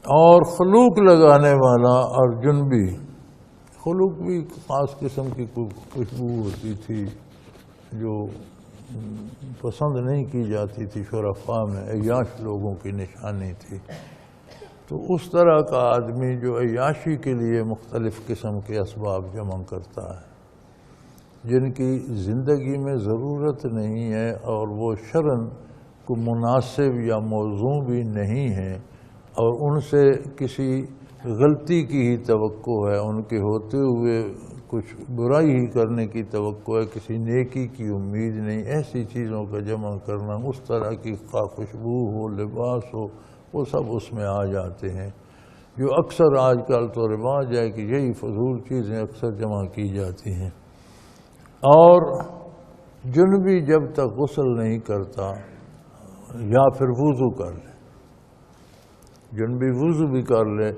A: اور خلوق لگانے والا اور جنبی، خلوق بھی خاص قسم کی خوشبو ہوتی تھی جو پسند نہیں کی جاتی تھی شرفاء میں، عیاش لوگوں کی نشانی تھی. تو اس طرح کا آدمی جو عیاشی کے لیے مختلف قسم کے اسباب جمع کرتا ہے، جن کی زندگی میں ضرورت نہیں ہے اور وہ شرعاً کو مناسب یا موزوں بھی نہیں ہیں، اور ان سے کسی غلطی کی ہی توقع ہے، ان کے ہوتے ہوئے کچھ برائی ہی کرنے کی توقع ہے، کسی نیکی کی امید نہیں. ایسی چیزوں کا جمع کرنا، اس طرح کی خوشبو ہو، لباس ہو، وہ سب اس میں آ جاتے ہیں. جو اکثر آج کل تو رواج ہے کہ یہی فضول چیزیں اکثر جمع کی جاتی ہیں. اور جنبی جب تک غسل نہیں کرتا یا پھر وضو کر لے، جنبی وضو بھی کر لے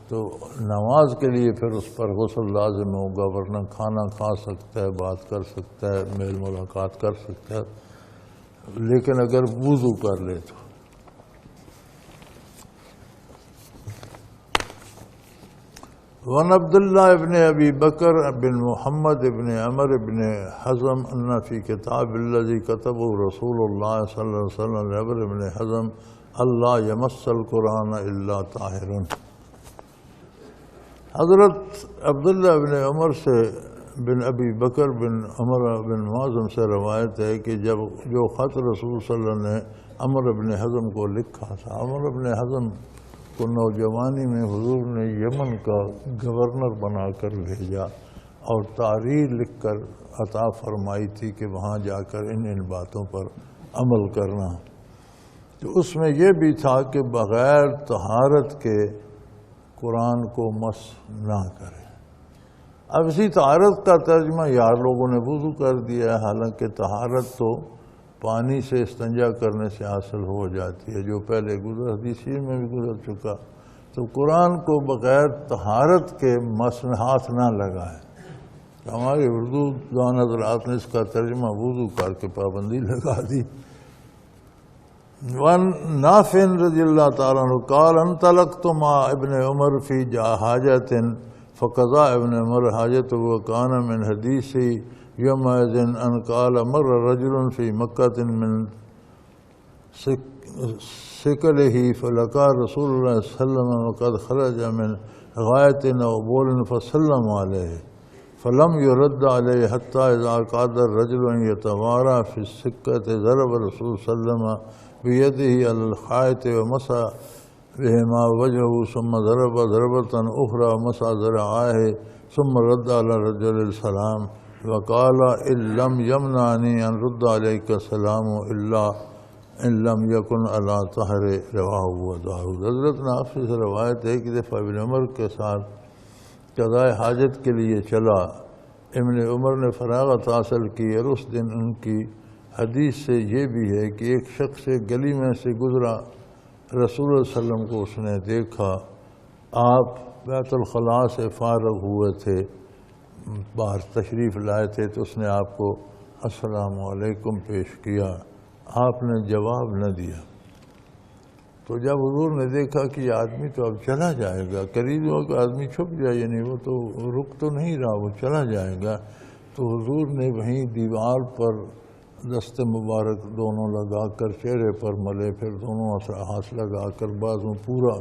A: تو نماز کے لیے پھر اس پر غسل لازم ہوگا، ورنہ کھانا کھا سکتا ہے، بات کر سکتا ہے، میل ملاقات کر سکتا ہے، لیکن اگر وضو کر لے تو. وعن عبداللہ ابن ابی بکر بن محمد ابن عمر ابن حزم ان فی کتاب الذی کتبہ رسول اللہ صلی اللہ علیہ وسلم لعمر ابن حزم اللہ یمس القرآن الا طاہر. حضرت عبداللہ بن عمر سے بن ابی بکر بن عمر بن معظم سے روایت ہے کہ جب جو خط رسول صلی اللہ علیہ وسلم نے عمر بن حزم کو لکھا تھا، عمر بن حزم کو نوجوانی میں حضور نے یمن کا گورنر بنا کر بھیجا اور تحریر لکھ کر عطا فرمائی تھی کہ وہاں جا کر ان باتوں پر عمل کرنا. تو اس میں یہ بھی تھا کہ بغیر طہارت کے قرآن کو مس نہ کرے. اب اسی طہارت کا ترجمہ یار لوگوں نے وضو کر دیا ہے، حالانکہ طہارت تو پانی سے استنجا کرنے سے حاصل ہو جاتی ہے، جو پہلے گزر حدیث میں بھی گزر چکا. تو قرآن کو بغیر طہارت کے مس ہاتھ نہ لگائے. ہمارے اردو دان حضرات نے اس کا ترجمہ وضو کر کے پابندی لگا دی۔ وان نافع رضی اللہ تعالیٰ عنہ قال انطلقت مع ابن عمر فی حاجۃ فقضى ابن عمر حاجته وكان من حدیث یومئذ ان قال مر رجل فی مکۃ من سکلہ فلقى رسول اللہ صلی اللہ علیہ وسلم وقد خرج من غائط او بول فسلم علیہ فلم يرد علیہ حتى اذا قاد الرجل ان يتوارى في السکۃ ضرب رسول صلی اللہ علیہ وسلم بیدہ علی الحائط ومسح بہما وجهه ثم ضرب ضربة اخرى ومسح ذراعيه ثم رد على الرجل السلام وقال ان لم يمنعني ان رد عليك السلام الا ان لم يكن على طهر رواه ابو داؤد۔ حضرت نافع سے روایت ہے کہ دفعہ ابن عمر کے ساتھ قضاء حاجت کے لیے چلا، ابن عمر نے فراغت حاصل کی، اور اس دن ان کی حدیث سے یہ بھی ہے کہ ایک شخص گلی میں سے گزرا، رسول اللہ علیہ وسلم کو اس نے دیکھا، آپ بیت الخلاء سے فارغ ہوئے تھے، باہر تشریف لائے تھے، تو اس نے آپ کو السلام علیکم پیش کیا، آپ نے جواب نہ دیا۔ تو جب حضور نے دیکھا کہ یہ آدمی تو اب چلا جائے گا، قریب ہو کہ آدمی چھپ جائے، یعنی وہ تو رک تو نہیں رہا، وہ چلا جائے گا، تو حضور نے وہیں دیوار پر دست مبارک دونوں لگا کر چہرے پر ملے، پھر دونوں ہاتھ لگا کر بازوں پورا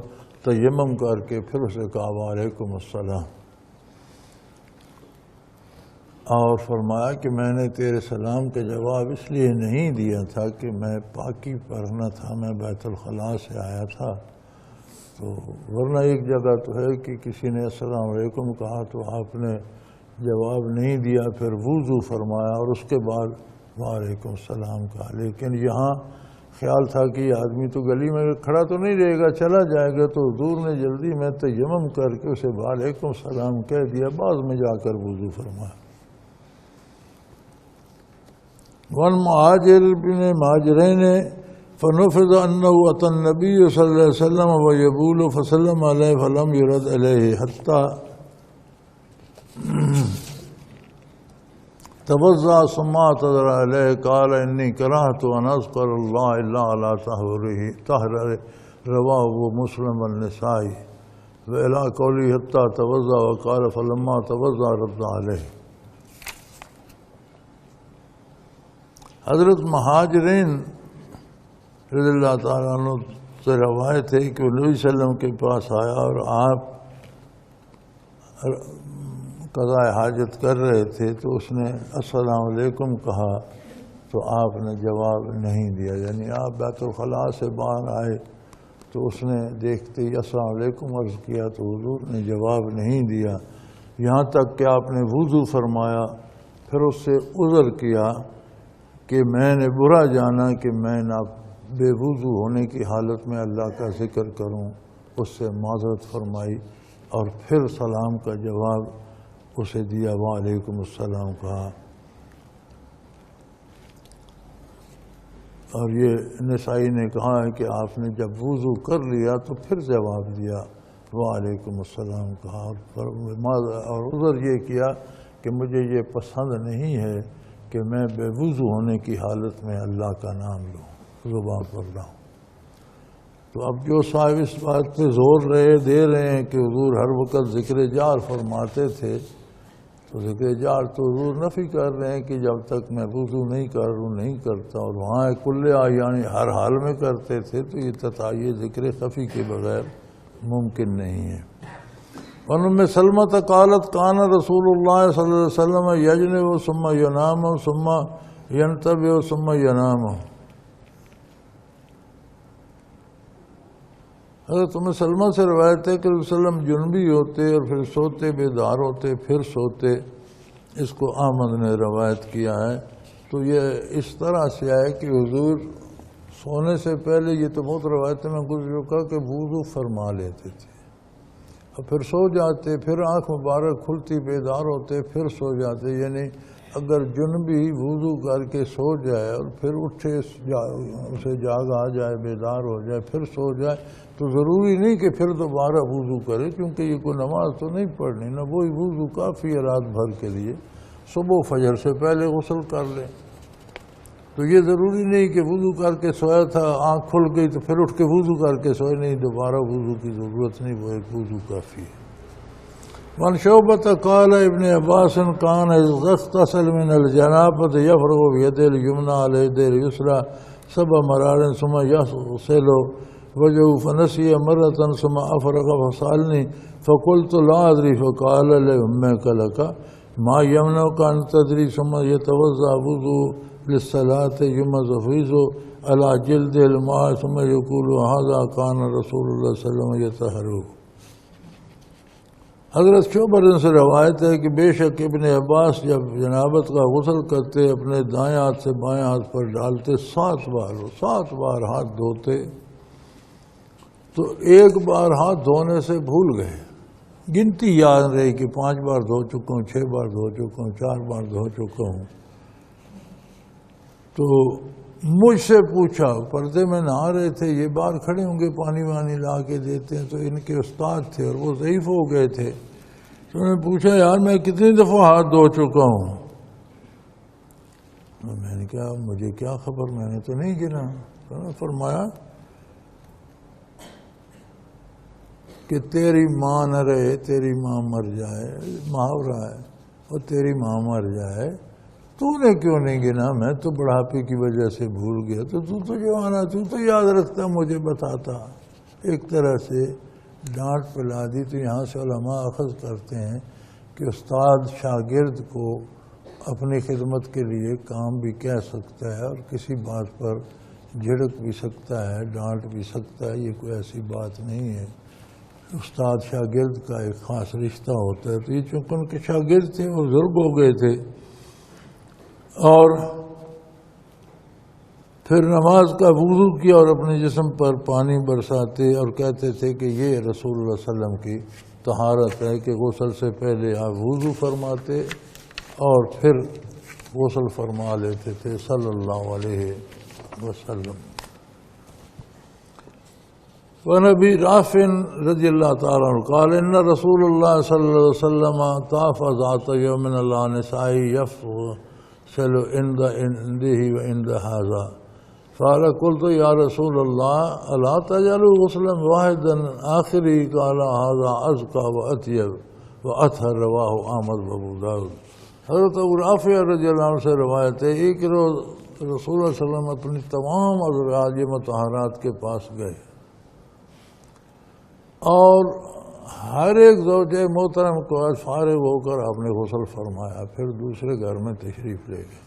A: تیمم کر کے پھر اسے کہا وعلیکم السلام، اور فرمایا کہ میں نے تیرے سلام کا جواب اس لیے نہیں دیا تھا کہ میں پاکی پرنا تھا، میں بیت الخلاء سے آیا تھا، تو ورنہ ایک جگہ تو ہے کہ کسی نے السلام علیکم کہا تو آپ نے جواب نہیں دیا، پھر وضو فرمایا اور اس کے بعد وعلیکم السلام کہا۔ لیکن یہاں خیال تھا کہ یہ آدمی تو گلی میں کھڑا تو نہیں رہے گا، چلا جائے گا، تو حضور نے جلدی میں تیمم کر کے اسے وعلیکم السلام کہہ دیا، بعد میں جا کر وضو فرمایا۔ وان مہاجر بن مہاجرین فنفذ انه اتى النبي صلی اللہ علیہ وسلم ويبول فسلم علیہ فلم يرد علیہ حتى توضأ ثم اعتذر علیہ قال انی کرہت ان اذکر اللہ الا علی طہر رواه مسلم والنسائی وإلى قوله حتى توضأ وقال فلما توضأ رد علیہ۔ حضرت مہاجرین رضی اللہ تعالیٰ عنہ سے روایت ہے کہ وہ نبی صلی اللہ علیہ وسلم کے پاس آیا اور آپ قضاء حاجت کر رہے تھے، تو اس نے السلام علیکم کہا تو آپ نے جواب نہیں دیا، یعنی آپ بیت الخلاء سے باہر آئے تو اس نے دیکھتے ہی السلام علیکم عرض کیا تو حضور نے جواب نہیں دیا، یہاں تک کہ آپ نے وضو فرمایا، پھر اس سے عذر کیا کہ میں نے برا جانا کہ میں نہ بے وضو ہونے کی حالت میں اللہ کا ذکر کروں، اس سے معذرت فرمائی، اور پھر سلام کا جواب اسے دیا، وعلیکم السلام کہا۔ اور یہ نسائی نے کہا ہے کہ آپ نے جب وضو کر لیا تو پھر جواب دیا، وعلیکم السلام کہا، اور عذر یہ کیا کہ مجھے یہ پسند نہیں ہے کہ میں بے وضو ہونے کی حالت میں اللہ کا نام لوں، زبان پر لاؤں۔ تو اب جو صاحب اس بات پہ زور دے رہے ہیں کہ حضور ہر وقت ذکر جار فرماتے تھے، تو ذکر جار تو حضور نفی کر رہے ہیں کہ جب تک میں وضو نہیں کرتا، اور وہاں کل یعنی ہر حال میں کرتے تھے، تو یہ تطایع ذکر خفی کے بغیر ممکن نہیں ہے۔ وعن ام سلمۃ قالت کان رسول اللہ صلی اللہ علیہ وسلم یجنب ثم ینام ثم ینتبہ ثم ینام۔ حضرت ام سلمہ سے روایت ہے کہ رسول اللہ علیہ وسلم جنبی ہوتے اور پھر سوتے، بیدار ہوتے پھر سوتے، اس کو احمد نے روایت کیا ہے۔ تو یہ اس طرح سے ہے کہ حضور سونے سے پہلے، یہ تو بہت روایتیں میں گزر چکا کہ وضو فرما لیتے تھے، اور پھر سو جاتے، پھر آنکھ مبارک کھلتی بیدار ہوتے، پھر سو جاتے. یعنی اگر جنبی وضو کر کے سو جائے اور پھر اٹھے اسے جاگ آ جائے، بیدار ہو جائے، پھر سو جائے، تو ضروری نہیں کہ پھر دوبارہ وضو کرے، کیونکہ یہ کوئی نماز تو نہیں پڑھنی نا. وہی وضو کافی ہے رات بھر کے لیے. صبح فجر سے پہلے غسل کر لیں. تو یہ ضروری نہیں کہ وضو کر کے سویا تھا، آنکھ کھل گئی تو پھر اٹھ کے وضو کر کے سوئے. نہیں، دوبارہ وضو کی ضرورت نہیں، وہ ایک وضو کافی ہے. وعن شعبة قال ابن عباس كان إذا اغتسل من الجنابة يفرغ بيده اليمنى على يده اليسرى 7 مرات ثم يغسل وجهه فنسي مرة ثم أفرغ فسألني فقلت لا أدري فقال لأمك لك ما يمنعك أن تدري ثم يتوضأ وضوء للصلاة يمزفيز على جلد الماء ثم يقول هذا كان رسول الله صلى الله عليه وسلم يطهره. حضرت شعبہ سے روایت ہے کہ بے شک ابن عباس جب جنابت کا غسل کرتے اپنے دائیں ہاتھ سے بائیں ہاتھ پر ڈالتے 7 بار ہاتھ دھوتے. تو ایک بار ہاتھ دھونے سے بھول گئے، گنتی یاد رہی کہ 5 بار دھو چکا ہوں، 6 بار دھو چکا ہوں، 4 بار دھو چکا ہوں. تو مجھ سے پوچھا، پردے میں نہا رہے تھے، یہ باہر کھڑے ہوں گے پانی وانی لا کے دیتے ہیں. تو ان کے استاد تھے اور وہ ضعیف ہو گئے تھے. تو انہوں نے پوچھا یار میں کتنی دفعہ ہاتھ دھو چکا ہوں؟ میں نے کہا مجھے کیا خبر، میں نے تو نہیں گنا. تو انہوں نے فرمایا کہ تیری ماں نہ رہے، تیری ماں مر جائے، محاورہ ہے، اور تیری ماں مر جائے تو نے کیوں نہیں گنا؟ میں تو بڑھاپے کی وجہ سے بھول گیا. تو جوان ہے، تو یاد رکھتا، مجھے بتاتا. ایک طرح سے ڈانٹ پلا دی. تو یہاں سے علماء اخذ کرتے ہیں کہ استاد شاگرد کو اپنی خدمت کے لیے کام بھی کہہ سکتا ہے اور کسی بات پر جھڑک بھی سکتا ہے، ڈانٹ بھی سکتا ہے. یہ کوئی ایسی بات نہیں ہے. استاد شاگرد کا ایک خاص رشتہ ہوتا ہے. تو یہ چونکہ ان کے شاگرد تھے، وہ بزرگ ہو گئے تھے، اور پھر نماز کا وضو کیا اور اپنے جسم پر پانی برساتے اور کہتے تھے کہ یہ رسول اللہ صلی اللہ علیہ وسلم کی طہارت ہے کہ غسل سے پہلے آپ وضو فرماتے اور پھر غسل فرما لیتے تھے صلی اللہ علیہ وسلم. ونبی رافع رضی اللہ تعالیٰ عنہ قال ان رسول اللہ صلی اللہ علیہ وسلم طاف ذات یوم علی نسائی یفصل عنده وعند هذا قال قلت یا رسول اللہ الا تجعل غسلا واحدا آخری قال هذا ازکى واطیب واطہر رواہ احمد و ابو داؤد. حضرت ابو رافع رضی اللہ عنہ سے روایت ہے ایک روز رسول اللہ صلی اللہ علیہ وسلم اپنی تمام ازواج مطہرات کے پاس گئے اور ہر ایک زوجہ محترم کو فارغ ہو کر آپ نے غسل فرمایا، پھر دوسرے گھر میں تشریف لے گئے.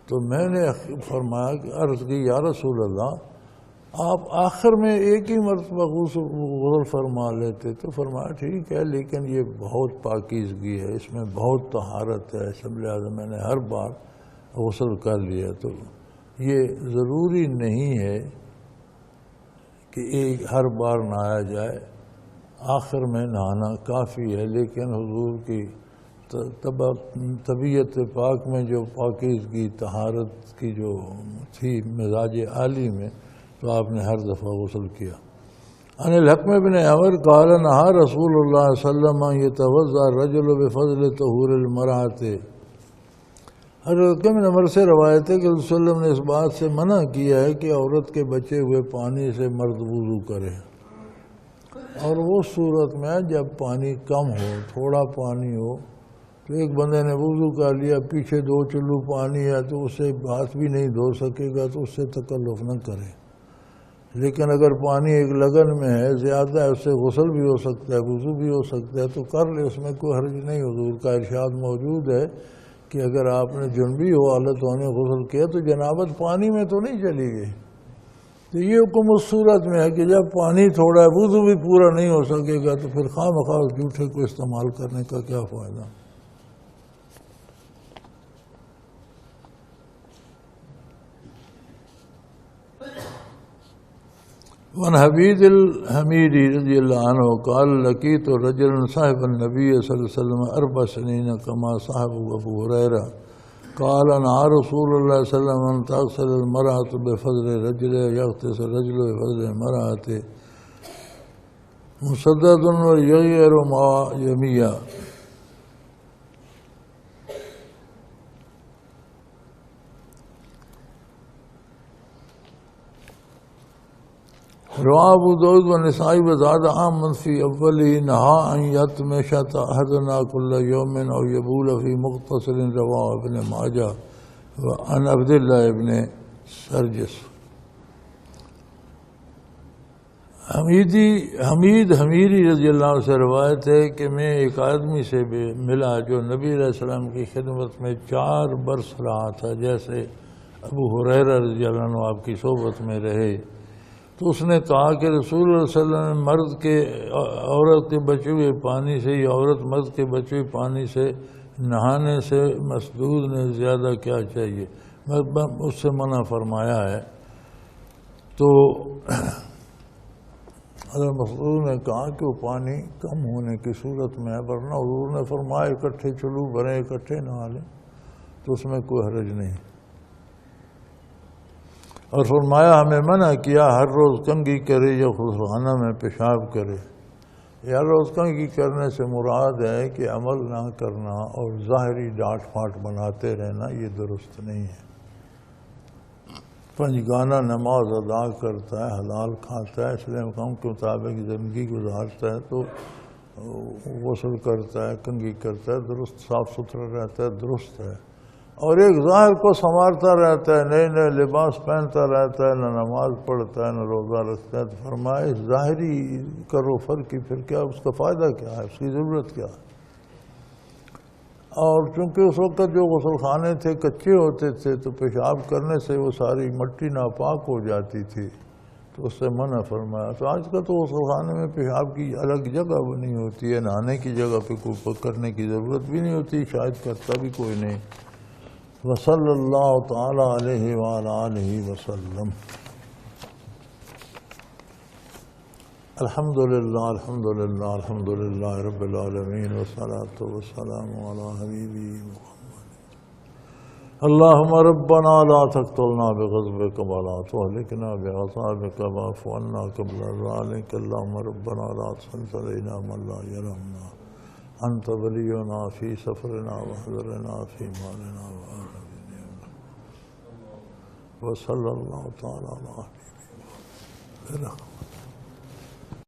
A: تو میں نے فرمایا کہ عرض کی یا رسول اللہ آپ آخر میں ایک ہی مرتبہ غسل فرما لیتے. تو فرمایا ٹھیک ہے لیکن یہ بہت پاکیزگی ہے، اس میں بہت طہارت ہے، اس لحاظ میں نے ہر بار غسل کر لیا. تو یہ ضروری نہیں ہے کہ ایک ہر بار نہایا جائے، آخر میں نہانا کافی ہے. لیکن حضور کی طبیعت پاک میں جو پاکیزگی طہارت کی جو تھی مزاج عالی میں، تو آپ نے ہر دفعہ غسل کیا. عن الحکم بن عمر قال نہا رسول اللہ صلی اللہ علیہ وسلم یتوضا الرجل بفضل طہور المرأۃ. حضرت بن عمر سے روایت ہے کہ رسول اللہ صلی اللہ علیہ وسلم نے اس بات سے منع کیا ہے کہ عورت کے بچے ہوئے پانی سے مرد وضو کرے، اور وہ صورت میں جب پانی کم ہو، تھوڑا پانی ہو. تو ایک بندے نے وضو کر لیا، پیچھے 2 چلو پانی ہے تو اس سے ہاتھ بھی نہیں دھو سکے گا، تو اس سے تکلف نہ کرے. لیکن اگر پانی ایک لگن میں ہے، زیادہ ہے، اس سے غسل بھی ہو سکتا ہے، وضو بھی ہو سکتا ہے، تو کر لے، اس میں کوئی حرج نہیں. حضور کا ارشاد موجود ہے کہ اگر آپ نے جنبی ہو حالت ہونے غسل کیا تو جنابت پانی میں تو نہیں چلی گئی. تو یہ حکم اس صورت میں ہے کہ جب پانی تھوڑا ہے، وضو بھی پورا نہیں ہو سکے گا، تو پھر خواہ مخواہ اس جھوٹے کو استعمال کرنے کا کیا فائدہ. وعن حبيب الحميدي رضي الله عنه قال لقيت رجلا صاحب النبي صلى الله عليه وسلم 4 سنين كما صاحب أبو هريرة قال نهى رسول الله صلى الله عليه وسلم أن تغسل المرأة بفضل الرجل يغتسل الرجل بفضل المرأة مسدد ويغير ما يميا. رواه ابو داود والنسائی وزاد احمد في اوله نهى ان يتمشط احدنا كل يوم او يبول في مغتسل. رواه ابن ماجہ وعن عبد الله ابن سرجس. حمید حمیری رضی اللہ عنہ سے روایت ہے کہ میں ایک آدمی سے ملا جو نبی علیہ السلام کی خدمت میں 4 برس رہا تھا، جیسے ابو ہریرہ رضی اللہ عنہ آپ کی صحبت میں رہے. تو اس نے کہا کہ رسول اللہ صلی اللہ علیہ وسلم مرد کے عورت کے بچے ہوئے پانی سے یا عورت مرد کے بچے ہوئے پانی سے نہانے سے مسدود نے زیادہ کیا چاہیے، اس سے منع فرمایا ہے. تو حضرت مسعود نے کہا کہ وہ پانی کم ہونے کی صورت میں ہے، ورنہ حضور نے فرمایا اکٹھے چلو بھریں اکٹھے نہا لیں تو اس میں کوئی حرج نہیں. اور فرمایا ہمیں منع کیا ہر روز کنگھی کرے یا غسلخانہ میں پیشاب کرے. ہر روز کنگھی کرنے سے مراد ہے کہ عمل نہ کرنا اور ظاہری ڈانٹ پھاٹ بناتے رہنا، یہ درست نہیں ہے. پنجگانہ نماز ادا کرتا ہے، حلال کھاتا ہے، اسلام حکم کے مطابق زندگی گزارتا ہے تو غسل کرتا ہے، کنگھی کرتا ہے، درست صاف ستھرا رہتا ہے، درست ہے. اور ایک ظاہر کو سنوارتا رہتا ہے، نئے نئے لباس پہنتا رہتا ہے، نہ نماز پڑھتا ہے نہ روزہ رکھتا ہے، تو فرمائے ظاہری کرو فرقی، پھر کیا اس کا فائدہ کیا ہے، اس کی ضرورت کیا ہے. اور چونکہ اس وقت جو غسل خانے تھے کچے ہوتے تھے تو پیشاب کرنے سے وہ ساری مٹی ناپاک ہو جاتی تھی، تو اس سے منع فرمایا. تو آج کا تو غسل خانے میں پیشاب کی الگ جگہ بنی ہوتی ہے، نہانے کی جگہ پہ کوئی کرنے کی ضرورت بھی نہیں ہوتی، شاید کرتا بھی کوئی نہیں. وصلی اللہ تعالی علیہ وعلی آلہ وسلم. الحمدللہ الحمدللہ الحمدللہ رب العالمین والصلاة والسلام علی حبیبی محمد. اللہم ربنا لا تقتلنا بغضبک ولا تهلكنا بعذابک واعف عنا قبل ذلك. اللہم ربنا لا تسلط علینا من لا یرحمنا انت ولینا فی سفرنا وحضرنا فی مالنا وصلی اللہ تعالی علی حبیبی.